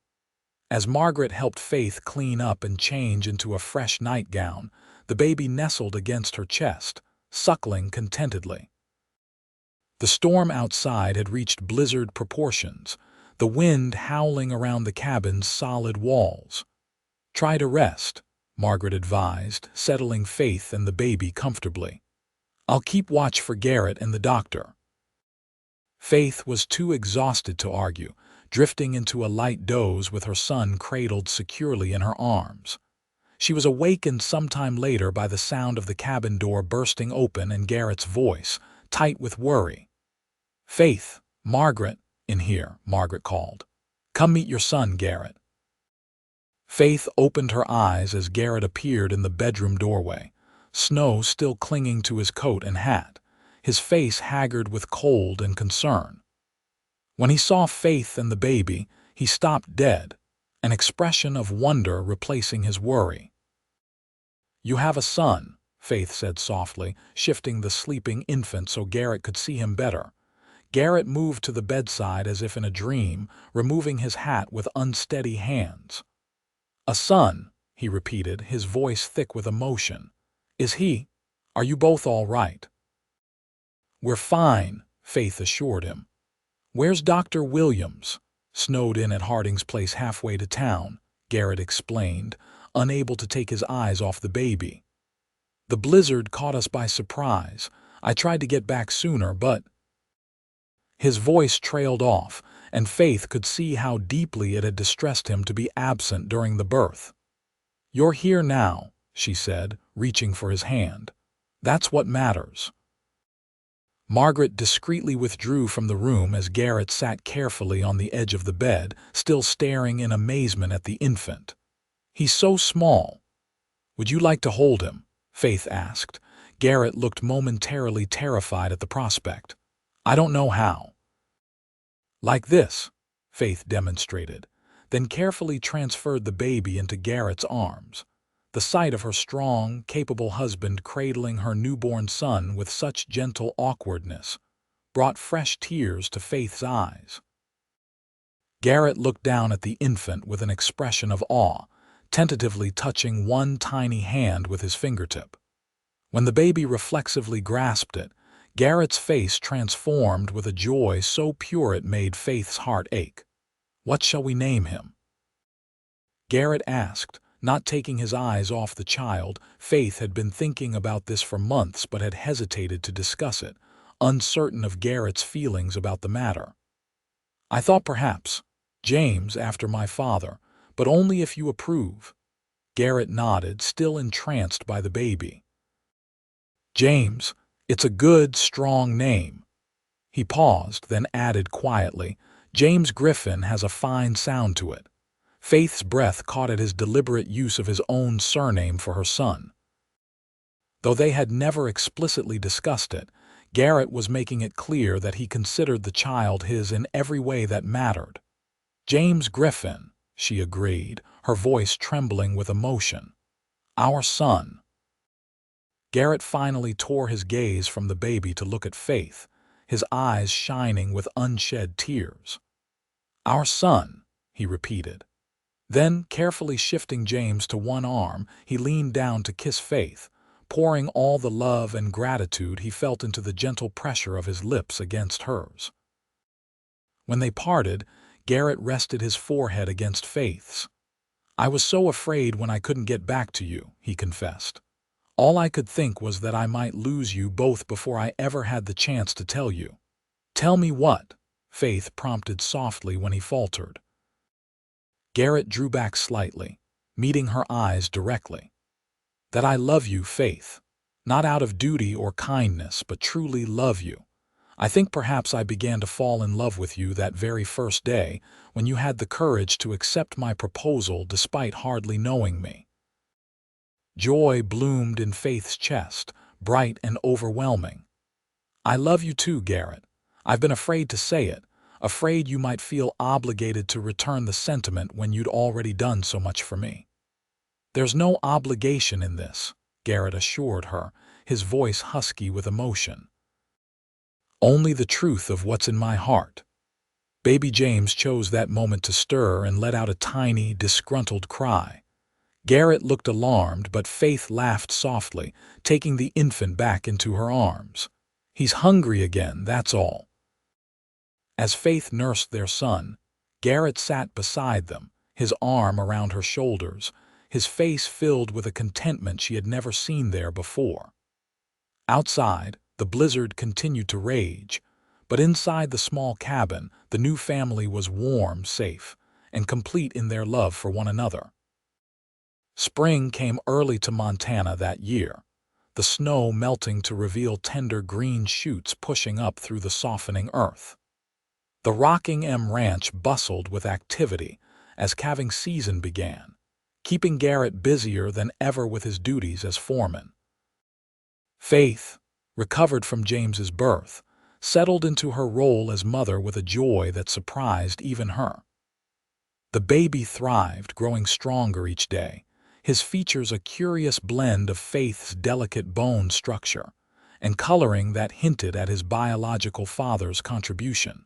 Speaker 1: As Margaret helped Faith clean up and change into a fresh nightgown, the baby nestled against her chest, suckling contentedly. The storm outside had reached blizzard proportions, the wind howling around the cabin's solid walls. "Try to rest," Margaret advised, settling Faith and the baby comfortably. "I'll keep watch for Garrett and the doctor." Faith was too exhausted to argue, drifting into a light doze with her son cradled securely in her arms. She was awakened sometime later by the sound of the cabin door bursting open and Garrett's voice, tight with worry. "Faith, Margaret, in here," Margaret called. "Come meet your son, Garrett." Faith opened her eyes as Garrett appeared in the bedroom doorway, snow still clinging to his coat and hat, his face haggard with cold and concern. When he saw Faith and the baby, he stopped dead, an expression of wonder replacing his worry. "You have a son," Faith said softly, shifting the sleeping infant so Garrett could see him better. Garrett moved to the bedside as if in a dream, removing his hat with unsteady hands. "A son," he repeated, his voice thick with emotion. "Is he? Are you both all right?" "We're fine," Faith assured him. "Where's Dr. Williams?" "Snowed in at Harding's place halfway to town," Garrett explained, unable to take his eyes off the baby. "The blizzard caught us by surprise. I tried to get back sooner, but—" His voice trailed off, and Faith could see how deeply it had distressed him to be absent during the birth. "You're here now," she said, reaching for his hand. "That's what matters." Margaret discreetly withdrew from the room as Garrett sat carefully on the edge of the bed, still staring in amazement at the infant. "He's so small." "Would you like to hold him?" Faith asked. Garrett looked momentarily terrified at the prospect. "I don't know how." "Like this," Faith demonstrated, then carefully transferred the baby into Garrett's arms. The sight of her strong, capable husband cradling her newborn son with such gentle awkwardness brought fresh tears to Faith's eyes. Garrett looked down at the infant with an expression of awe, tentatively touching one tiny hand with his fingertip. When the baby reflexively grasped it, Garrett's face transformed with a joy so pure it made Faith's heart ache. "What shall we name him?" Garrett asked, not taking his eyes off the child. Faith had been thinking about this for months but had hesitated to discuss it, uncertain of Garrett's feelings about the matter. "I thought perhaps James after my father, but only if you approve." Garrett nodded, still entranced by the baby. "James, it's a good, strong name." He paused, then added quietly, "James Griffin has a fine sound to it." Faith's breath caught at his deliberate use of his own surname for her son. Though they had never explicitly discussed it, Garrett was making it clear that he considered the child his in every way that mattered. "James Griffin," she agreed, her voice trembling with emotion. "Our son." Garrett finally tore his gaze from the baby to look at Faith, his eyes shining with unshed tears. "Our son," he repeated. Then, carefully shifting James to one arm, he leaned down to kiss Faith, pouring all the love and gratitude he felt into the gentle pressure of his lips against hers. When they parted, Garrett rested his forehead against Faith's. "I was so afraid when I couldn't get back to you," he confessed. "All I could think was that I might lose you both before I ever had the chance to tell you." "Tell me what?" Faith prompted softly when he faltered. Garrett drew back slightly, meeting her eyes directly. "That I love you, Faith. Not out of duty or kindness, but truly love you. I think perhaps I began to fall in love with you that very first day when you had the courage to accept my proposal despite hardly knowing me." Joy bloomed in Faith's chest, bright and overwhelming. "I love you too, Garrett. I've been afraid to say it, afraid you might feel obligated to return the sentiment when you'd already done so much for me." "There's no obligation in this," Garrett assured her, his voice husky with emotion. "Only the truth of what's in my heart." Baby James chose that moment to stir and let out a tiny, disgruntled cry. Garrett looked alarmed, but Faith laughed softly, taking the infant back into her arms. "He's hungry again, that's all." As Faith nursed their son, Garrett sat beside them, his arm around her shoulders, his face filled with a contentment she had never seen there before. Outside, the blizzard continued to rage, but inside the small cabin, the new family was warm, safe, and complete in their love for one another. Spring came early to Montana that year, the snow melting to reveal tender green shoots pushing up through the softening earth. The Rocking M Ranch bustled with activity as calving season began, keeping Garrett busier than ever with his duties as foreman. Faith, recovered from James's birth, settled into her role as mother with a joy that surprised even her. The baby thrived, growing stronger each day, his features a curious blend of Faith's delicate bone structure and coloring that hinted at his biological father's contribution.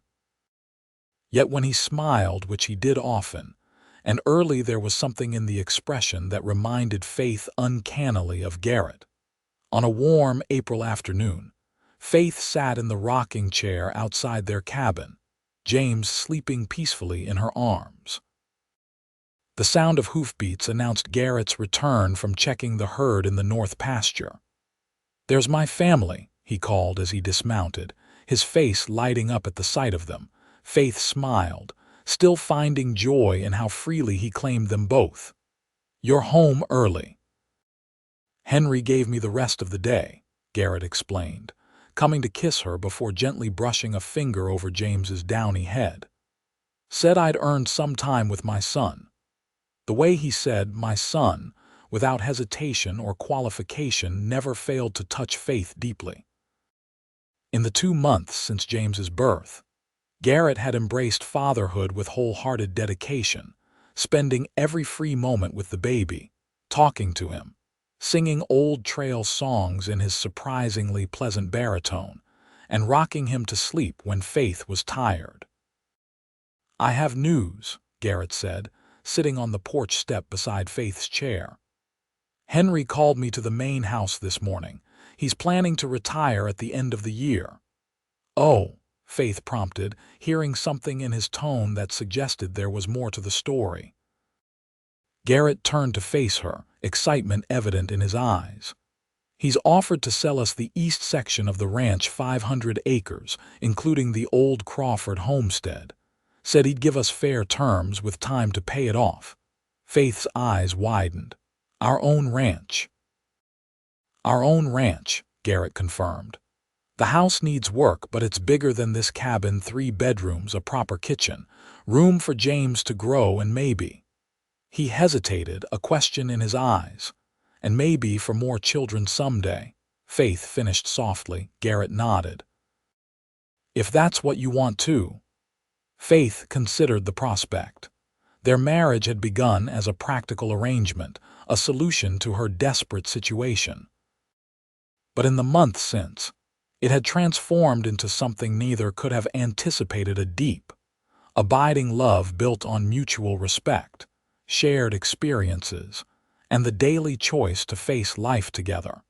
Speaker 1: Yet when he smiled, which he did often, and early there was something in the expression that reminded Faith uncannily of Garrett. On a warm April afternoon, Faith sat in the rocking chair outside their cabin, James sleeping peacefully in her arms. The sound of hoofbeats announced Garrett's return from checking the herd in the north pasture. "There's my family," he called as he dismounted, his face lighting up at the sight of them. Faith smiled, still finding joy in how freely he claimed them both. "You're home early." "Henry gave me the rest of the day," Garrett explained, coming to kiss her before gently brushing a finger over James's downy head. "Said I'd earned some time with my son." The way he said "my son" without hesitation or qualification never failed to touch Faith deeply. In the 2 months since James's birth, Garrett had embraced fatherhood with wholehearted dedication, spending every free moment with the baby, talking to him, singing old trail songs in his surprisingly pleasant baritone, and rocking him to sleep when Faith was tired. "I have news," Garrett said, sitting on the porch step beside Faith's chair. "Henry called me to the main house this morning. He's planning to retire at the end of the year." "Oh," Faith prompted, hearing something in his tone that suggested there was more to the story. Garrett turned to face her, excitement evident in his eyes. "He's offered to sell us the east section of the ranch, 500 acres, including the old Crawford homestead. Said he'd give us fair terms with time to pay it off." Faith's eyes widened. "Our own ranch." "Our own ranch," Garrett confirmed. "The house needs work, but it's bigger than this cabin, 3 bedrooms, a proper kitchen, room for James to grow, and maybe—" He hesitated, a question in his eyes. "And maybe for more children someday," Faith finished softly. Garrett nodded. "If that's what you want too." Faith considered the prospect. Their marriage had begun as a practical arrangement, a solution to her desperate situation. But in the months since, it had transformed into something neither could have anticipated: a deep, abiding love built on mutual respect, shared experiences, and the daily choice to face life together.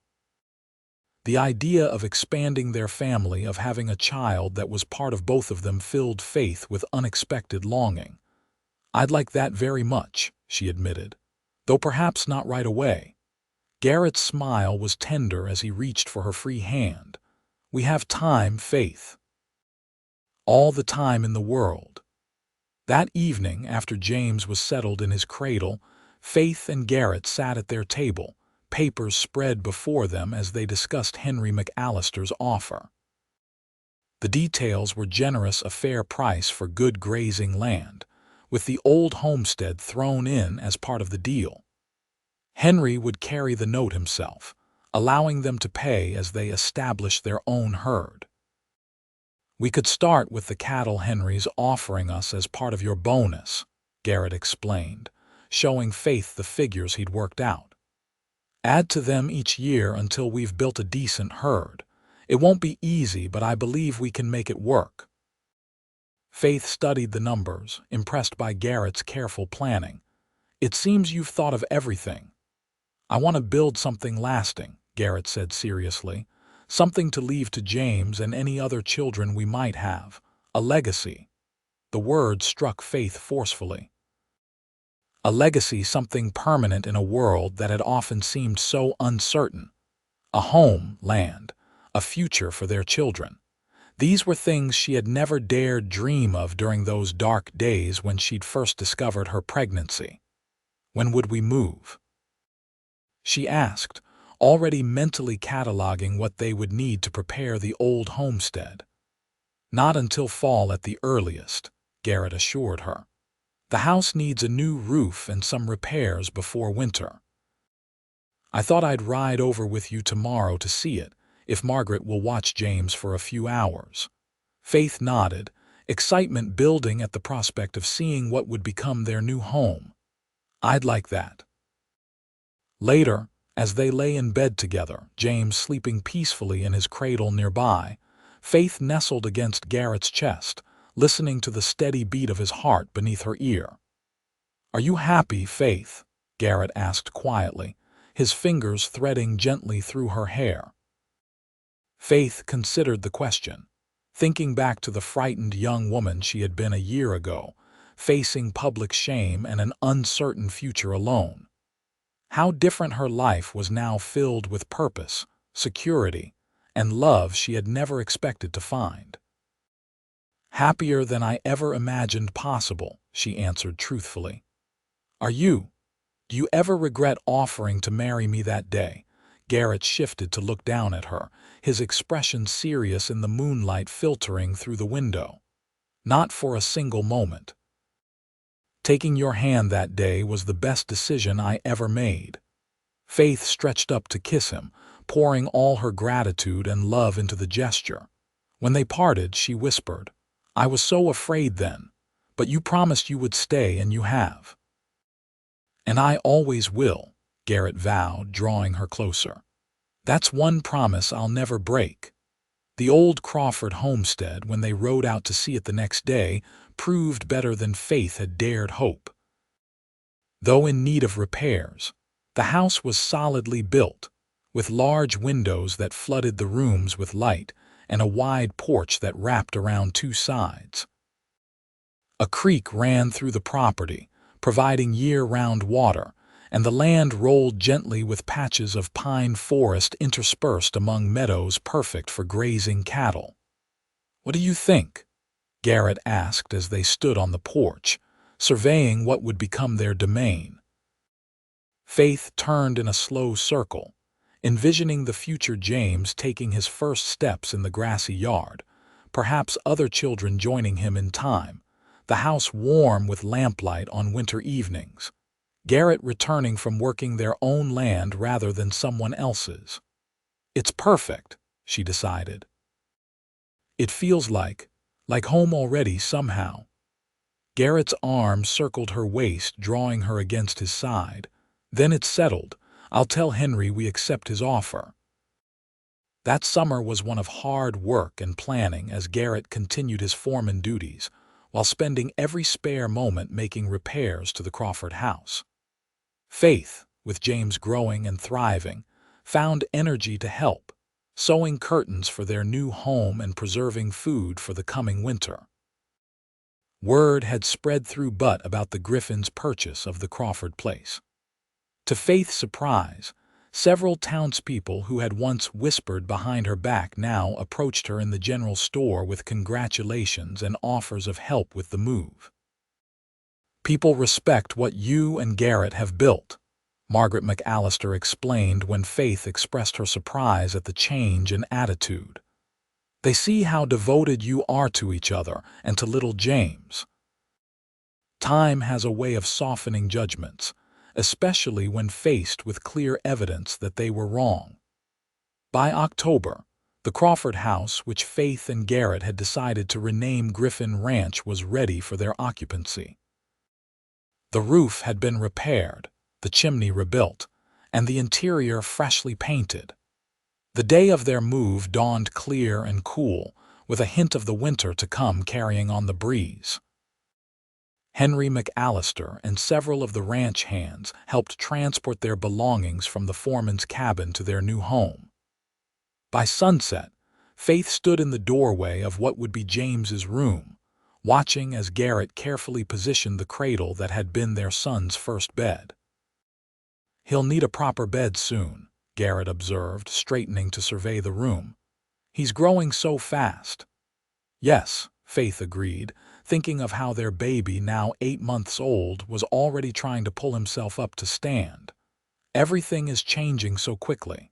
Speaker 1: The idea of expanding their family, of having a child that was part of both of them, filled Faith with unexpected longing. "I'd like that very much," she admitted, "though perhaps not right away." Garrett's smile was tender as he reached for her free hand. "We have time, Faith. All the time in the world." That evening, after James was settled in his cradle, Faith and Garrett sat at their table, papers spread before them as they discussed Henry McAllister's offer. The details were generous: a fair price for good grazing land, with the old homestead thrown in as part of the deal. Henry would carry the note himself, allowing them to pay as they established their own herd. "We could start with the cattle Henry's offering us as part of your bonus," Garrett explained, showing Faith the figures he'd worked out. "Add to them each year until we've built a decent herd. It won't be easy, but I believe we can make it work." Faith studied the numbers, impressed by Garrett's careful planning. "It seems you've thought of everything." "I want to build something lasting," Garrett said seriously. "Something to leave to James and any other children we might have. A legacy." The word struck Faith forcefully. A legacy, something permanent in a world that had often seemed so uncertain. A home, land, a future for their children. These were things she had never dared dream of during those dark days when she'd first discovered her pregnancy. "When would we move?" she asked, already mentally cataloging what they would need to prepare the old homestead. "Not until fall at the earliest," Garrett assured her. "The house needs a new roof and some repairs before winter." "I thought I'd ride over with you tomorrow to see it, if Margaret will watch James for a few hours." Faith nodded, excitement building at the prospect of seeing what would become their new home. "I'd like that." Later, as they lay in bed together, James sleeping peacefully in his cradle nearby, Faith nestled against Garrett's chest, listening to the steady beat of his heart beneath her ear. "Are you happy, Faith?" Garrett asked quietly, his fingers threading gently through her hair. Faith considered the question, thinking back to the frightened young woman she had been a year ago, facing public shame and an uncertain future alone. How different her life was now, filled with purpose, security, and love she had never expected to find. "Happier than I ever imagined possible," she answered truthfully. "Are you? Do you ever regret offering to marry me that day?" Garrett shifted to look down at her, his expression serious in the moonlight filtering through the window. "Not for a single moment. Taking your hand that day was the best decision I ever made." Faith stretched up to kiss him, pouring all her gratitude and love into the gesture. When they parted, she whispered, "I was so afraid then, but you promised you would stay and you have." "And I always will," Garrett vowed, drawing her closer. "That's one promise I'll never break." The old Crawford homestead, when they rode out to see it the next day, proved better than Faith had dared hope. Though in need of repairs, the house was solidly built, with large windows that flooded the rooms with light and a wide porch that wrapped around two sides. A creek ran through the property, providing year-round water, and the land rolled gently with patches of pine forest interspersed among meadows perfect for grazing cattle. "What do you think?" Garrett asked as they stood on the porch, surveying what would become their domain. Faith turned in a slow circle, envisioning the future James taking his first steps in the grassy yard, perhaps other children joining him in time, the house warm with lamplight on winter evenings, Garrett returning from working their own land rather than someone else's. "It's perfect," she decided. "It feels like home already somehow." Garrett's arm circled her waist, drawing her against his side. "Then it's settled. I'll tell Henry we accept his offer." That summer was one of hard work and planning as Garrett continued his foreman duties, while spending every spare moment making repairs to the Crawford house. Faith, with James growing and thriving, found energy to help, sewing curtains for their new home and preserving food for the coming winter. Word had spread through Butte about the Griffins' purchase of the Crawford place. To Faith's surprise, several townspeople who had once whispered behind her back now approached her in the general store with congratulations and offers of help with the move. "People respect what you and Garrett have built," Margaret McAllister explained when Faith expressed her surprise at the change in attitude. "They see how devoted you are to each other and to little James." Time has a way of softening judgments, especially when faced with clear evidence that they were wrong. By October, the Crawford house, which Faith and Garrett had decided to rename Griffin Ranch, was ready for their occupancy. The roof had been repaired, the chimney rebuilt, and the interior freshly painted. The day of their move dawned clear and cool, with a hint of the winter to come carrying on the breeze. Henry McAllister and several of the ranch hands helped transport their belongings from the foreman's cabin to their new home. By sunset, Faith stood in the doorway of what would be James's room, watching as Garrett carefully positioned the cradle that had been their son's first bed. "He'll need a proper bed soon," Garrett observed, straightening to survey the room. "He's growing so fast." "Yes," Faith agreed, thinking of how their baby, now 8 months old, was already trying to pull himself up to stand. "Everything is changing so quickly."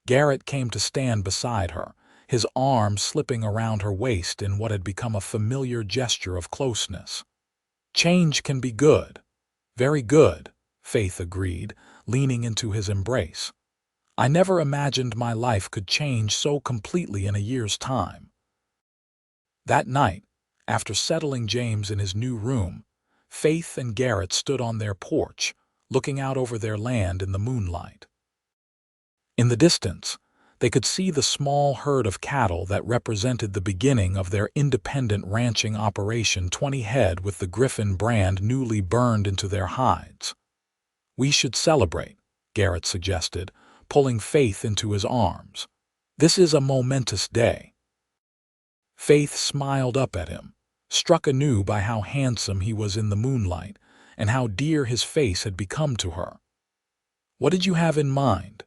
Speaker 1: Garrett came to stand beside her, his arm slipping around her waist in what had become a familiar gesture of closeness. "Change can be good. Very good," Faith agreed, leaning into his embrace. "I never imagined my life could change so completely in a year's time." That night, after settling James in his new room, Faith and Garrett stood on their porch, looking out over their land in the moonlight. In the distance, they could see the small herd of cattle that represented the beginning of their independent ranching operation, 20 head with the Griffin brand newly burned into their hides. "We should celebrate," Garrett suggested, pulling Faith into his arms. "This is a momentous day." Faith smiled up at him, struck anew by how handsome he was in the moonlight and how dear his face had become to her. "What did you have in mind?"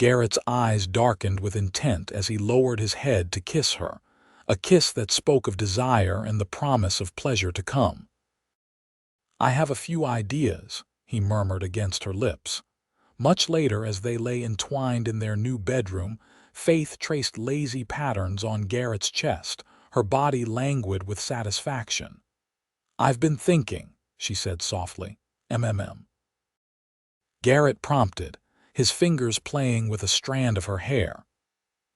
Speaker 1: Garrett's eyes darkened with intent as he lowered his head to kiss her, a kiss that spoke of desire and the promise of pleasure to come. "I have a few ideas," he murmured against her lips. Much later, as they lay entwined in their new bedroom, Faith traced lazy patterns on Garrett's chest, her body languid with satisfaction. "I've been thinking," she said softly. "MMM." Garrett prompted, his fingers playing with a strand of her hair.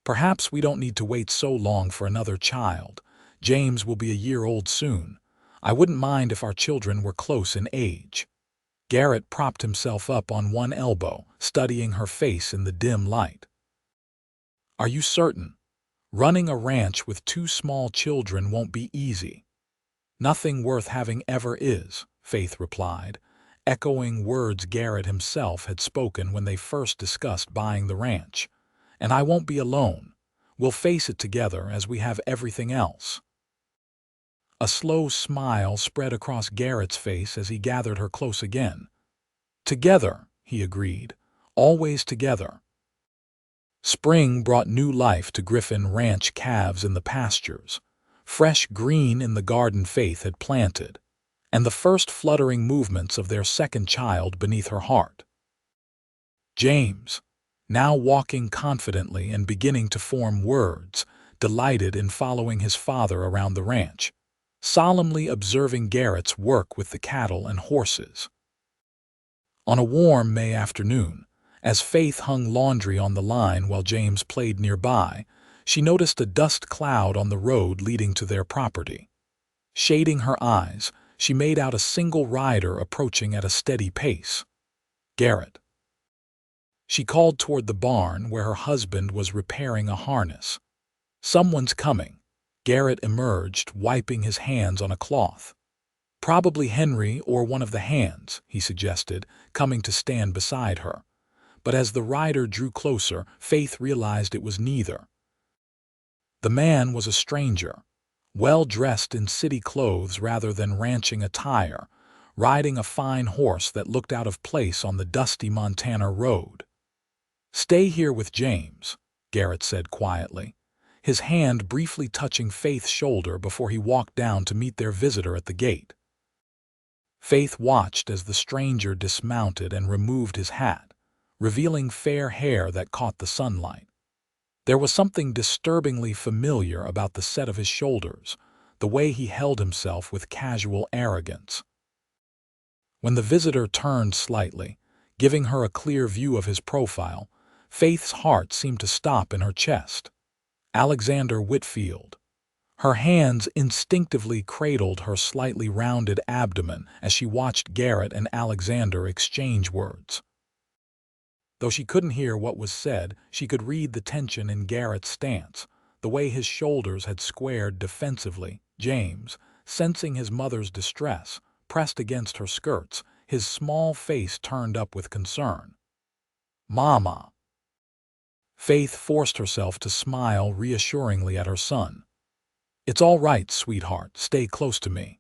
Speaker 1: "Perhaps we don't need to wait so long for another child. James will be a year old soon. I wouldn't mind if our children were close in age." Garrett propped himself up on one elbow, studying her face in the dim light. "Are you certain? Running a ranch with 2 small children won't be easy." "Nothing worth having ever is," Faith replied, echoing words Garrett himself had spoken when they first discussed buying the ranch. "And I won't be alone. We'll face it together as we have everything else." A slow smile spread across Garrett's face as he gathered her close again. "Together," he agreed, "always together." Spring brought new life to Griffin Ranch calves in the pastures, fresh green in the garden Faith had planted, and the first fluttering movements of their second child beneath her heart. James, now walking confidently and beginning to form words, delighted in following his father around the ranch, solemnly observing Garrett's work with the cattle and horses. On a warm May afternoon, as Faith hung laundry on the line while James played nearby, she noticed a dust cloud on the road leading to their property. Shading her eyes, she made out a single rider approaching at a steady pace. "Garrett." She called toward the barn where her husband was repairing a harness. "Someone's coming." Garrett emerged, wiping his hands on a cloth. "Probably Henry or one of the hands," he suggested, coming to stand beside her. But as the rider drew closer, Faith realized it was neither. The man was a stranger, well-dressed in city clothes rather than ranching attire, riding a fine horse that looked out of place on the dusty Montana road. "Stay here with James," Garrett said quietly, his hand briefly touching Faith's shoulder before he walked down to meet their visitor at the gate. Faith watched as the stranger dismounted and removed his hat, revealing fair hair that caught the sunlight. There was something disturbingly familiar about the set of his shoulders, the way he held himself with casual arrogance. When the visitor turned slightly, giving her a clear view of his profile, Faith's heart seemed to stop in her chest. Alexander Whitfield. Her hands instinctively cradled her slightly rounded abdomen as she watched Garrett and Alexander exchange words. Though she couldn't hear what was said, she could read the tension in Garrett's stance, the way his shoulders had squared defensively. James, sensing his mother's distress, pressed against her skirts, his small face turned up with concern. "Mama." Faith forced herself to smile reassuringly at her son. "It's all right, sweetheart. Stay close to me."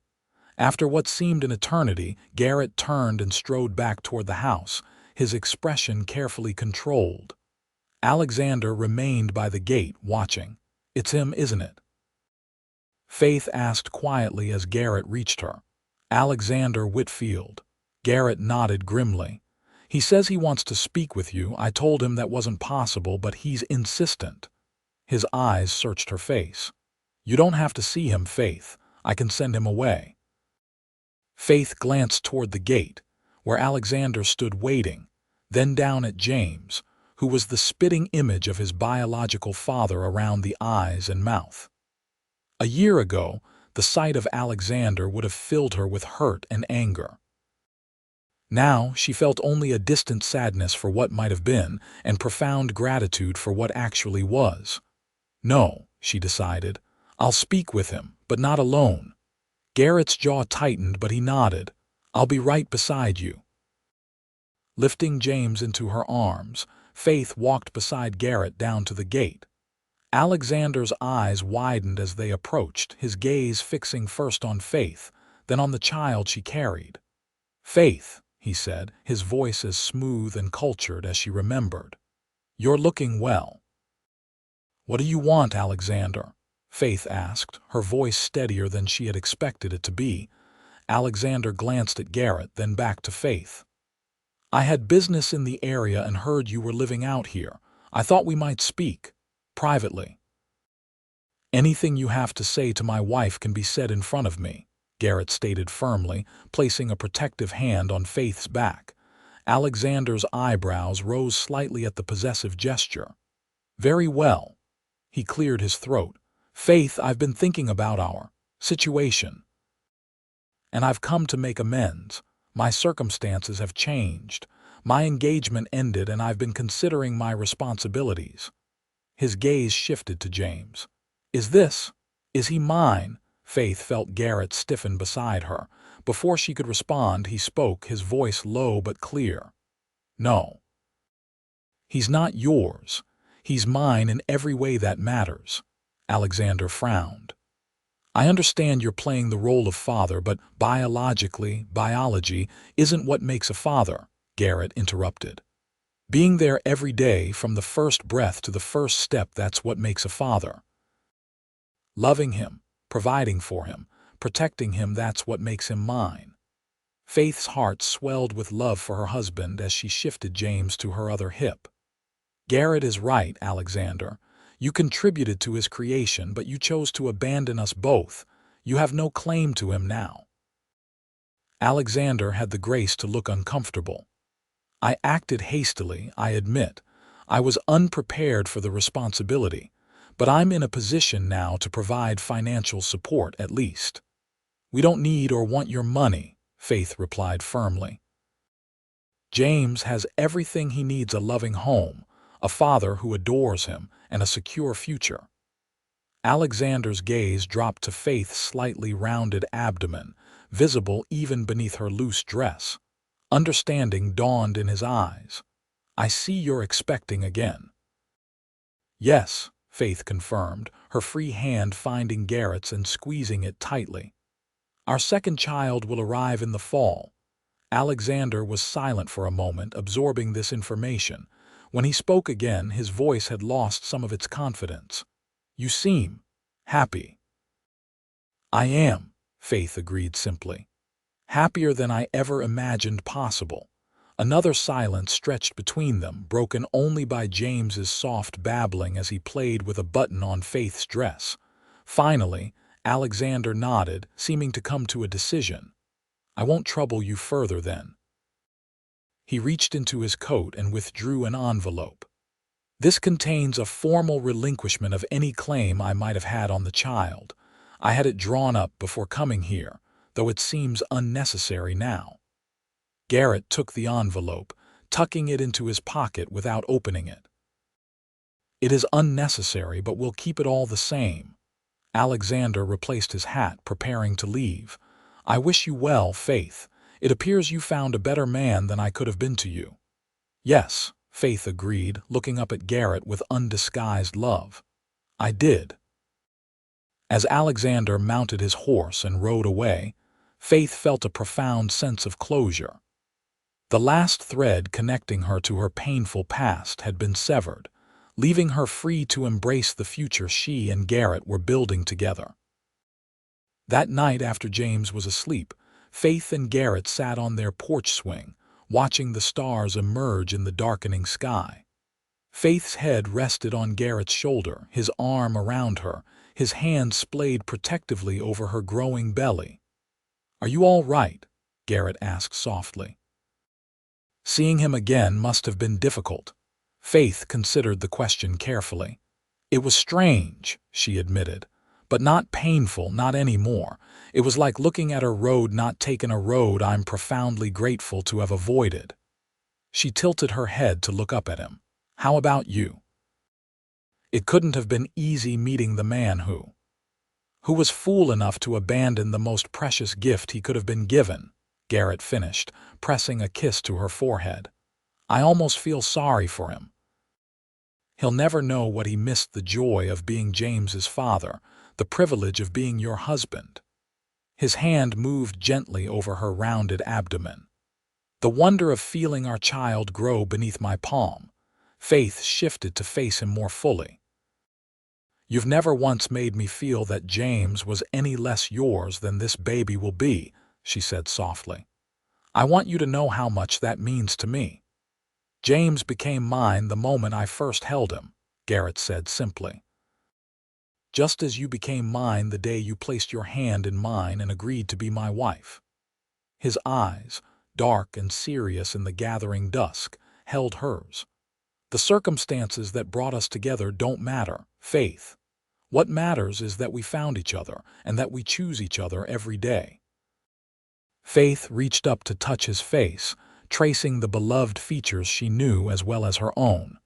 Speaker 1: After what seemed an eternity, Garrett turned and strode back toward the house, his expression carefully controlled. Alexander remained by the gate, watching. "It's him, isn't it?" Faith asked quietly as Garrett reached her. "Alexander Whitfield." Garrett nodded grimly. "He says he wants to speak with you. I told him that wasn't possible, but he's insistent." His eyes searched her face. "You don't have to see him, Faith. I can send him away." Faith glanced toward the gate, where Alexander stood waiting, then down at James, who was the spitting image of his biological father around the eyes and mouth. A year ago, the sight of Alexander would have filled her with hurt and anger. Now she felt only a distant sadness for what might have been and profound gratitude for what actually was. "No," she decided, "I'll speak with him, but not alone." Garrett's jaw tightened, but he nodded. "I'll be right beside you." Lifting James into her arms, Faith walked beside Garrett down to the gate. Alexander's eyes widened as they approached, his gaze fixing first on Faith, then on the child she carried. "Faith," he said, his voice as smooth and cultured as she remembered. You're looking well. What do you want, Alexander? Faith asked, her voice steadier than she had expected it to be. Alexander glanced at Garrett, then back to Faith. I had business in the area and heard you were living out here. I thought we might speak. Privately. Anything you have to say to my wife can be said in front of me, Garrett stated firmly, placing a protective hand on Faith's back. Alexander's eyebrows rose slightly at the possessive gesture. Very well. He cleared his throat. Faith, I've been thinking about our situation. And I've come to make amends. My circumstances have changed. My engagement ended and I've been considering my responsibilities. His gaze shifted to James. Is he mine? Faith felt Garrett stiffen beside her. Before she could respond, he spoke, his voice low but clear. No. He's not yours. He's mine in every way that matters. Alexander frowned. I understand you're playing the role of father, but biology isn't what makes a father, Garrett interrupted. Being there every day from the first breath to the first step, that's what makes a father. Loving him, providing for him, protecting him, that's what makes him mine. Faith's heart swelled with love for her husband as she shifted James to her other hip. Garrett is right, Alexander. You contributed to his creation, but you chose to abandon us both. You have no claim to him now. Alexander had the grace to look uncomfortable. I acted hastily, I admit. I was unprepared for the responsibility, but I'm in a position now to provide financial support at least. We don't need or want your money, Faith replied firmly. James has everything he needs: a loving home, a father who adores him, and a secure future. Alexander's gaze dropped to Faith's slightly rounded abdomen, visible even beneath her loose dress. Understanding dawned in his eyes. I see you're expecting again. Yes, Faith confirmed, her free hand finding Garrett's and squeezing it tightly. Our second child will arrive in the fall. Alexander was silent for a moment, absorbing this information. When he spoke again, his voice had lost some of its confidence. You seem happy. I am, Faith agreed simply. Happier than I ever imagined possible. Another silence stretched between them, broken only by James's soft babbling as he played with a button on Faith's dress. Finally, Alexander nodded, seeming to come to a decision. I won't trouble you further then. He reached into his coat and withdrew an envelope. This contains a formal relinquishment of any claim I might have had on the child. I had it drawn up before coming here, though it seems unnecessary now. Garrett took the envelope, tucking it into his pocket without opening it. It is unnecessary, but we'll keep it all the same. Alexander replaced his hat, preparing to leave. I wish you well, Faith. It appears you found a better man than I could have been to you. Yes, Faith agreed, looking up at Garrett with undisguised love. I did. As Alexander mounted his horse and rode away, Faith felt a profound sense of closure. The last thread connecting her to her painful past had been severed, leaving her free to embrace the future she and Garrett were building together. That night, after James was asleep, Faith and Garrett sat on their porch swing, watching the stars emerge in the darkening sky. Faith's head rested on Garrett's shoulder, his arm around her, his hand splayed protectively over her growing belly. Are you all right? Garrett asked softly. Seeing him again must have been difficult. Faith considered the question carefully. It was strange, she admitted, but not painful, not anymore. It was like looking at a road not taken, a road I'm profoundly grateful to have avoided. She tilted her head to look up at him. How about you? It couldn't have been easy meeting the man who was fool enough to abandon the most precious gift he could have been given, Garrett finished, pressing a kiss to her forehead. I almost feel sorry for him. He'll never know what he missed: the joy of being James's father, the privilege of being your husband. His hand moved gently over her rounded abdomen. The wonder of feeling our child grow beneath my palm. Faith shifted to face him more fully. "You've never once made me feel that James was any less yours than this baby will be," she said softly. "I want you to know how much that means to me." "James became mine the moment I first held him," Garrett said simply. "Just as you became mine the day you placed your hand in mine and agreed to be my wife." His eyes, dark and serious in the gathering dusk, held hers. "The circumstances that brought us together don't matter, Faith. What matters is that we found each other and that we choose each other every day." Faith reached up to touch his face, tracing the beloved features she knew as well as her own.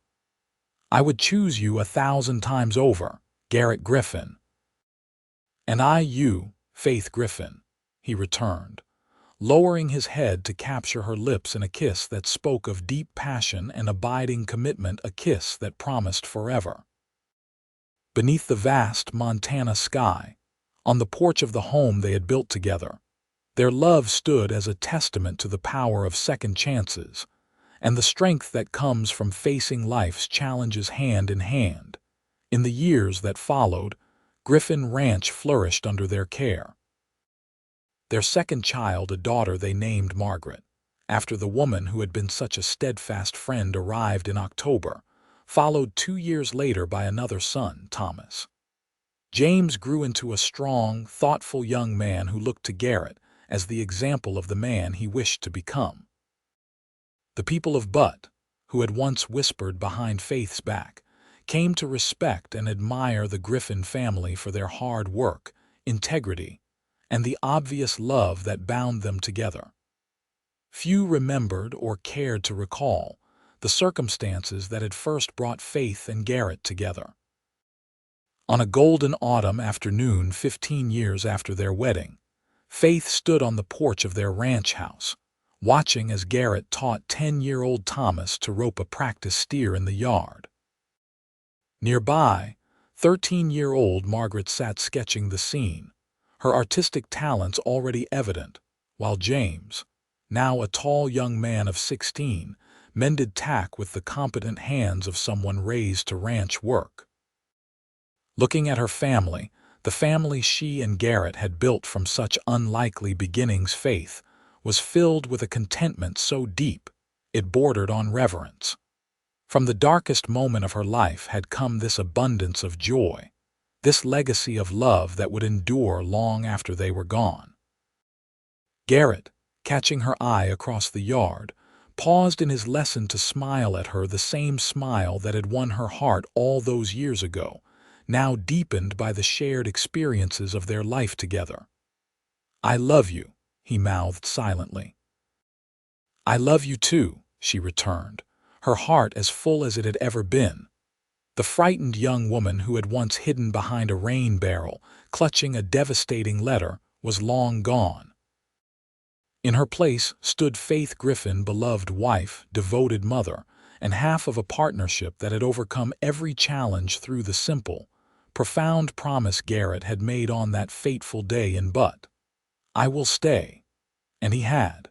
Speaker 1: "I would choose you 1,000 times over, Garrett Griffin." "And I you, Faith Griffin," he returned, lowering his head to capture her lips in a kiss that spoke of deep passion and abiding commitment, a kiss that promised forever. Beneath the vast Montana sky, on the porch of the home they had built together, their love stood as a testament to the power of second chances and the strength that comes from facing life's challenges hand in hand. In the years that followed, Griffin Ranch flourished under their care. Their second child, a daughter they named Margaret, after the woman who had been such a steadfast friend, arrived in October, followed 2 years later by another son, Thomas. James grew into a strong, thoughtful young man who looked to Garrett as the example of the man he wished to become. The people of Butte, who had once whispered behind Faith's back, came to respect and admire the Griffin family for their hard work, integrity, and the obvious love that bound them together. Few remembered or cared to recall the circumstances that had first brought Faith and Garrett together. On a golden autumn afternoon 15 years after their wedding, Faith stood on the porch of their ranch house, watching as Garrett taught 10-year-old Thomas to rope a practice steer in the yard. Nearby, 13-year-old Margaret sat sketching the scene, her artistic talents already evident, while James, now a tall young man of 16, mended tack with the competent hands of someone raised to ranch work. Looking at her family, the family she and Garrett had built from such unlikely beginnings, Faith was filled with a contentment so deep it bordered on reverence. From the darkest moment of her life had come this abundance of joy, this legacy of love that would endure long after they were gone. Garrett, catching her eye across the yard, paused in his lesson to smile at her, the same smile that had won her heart all those years ago, now deepened by the shared experiences of their life together. "I love you," he mouthed silently. "I love you too," she returned, her heart as full as it had ever been. The frightened young woman who had once hidden behind a rain barrel, clutching a devastating letter, was long gone. In her place stood Faith Griffin, beloved wife, devoted mother, and half of a partnership that had overcome every challenge through the simple, profound promise Garrett had made on that fateful day in Butte. "I will stay." And he had.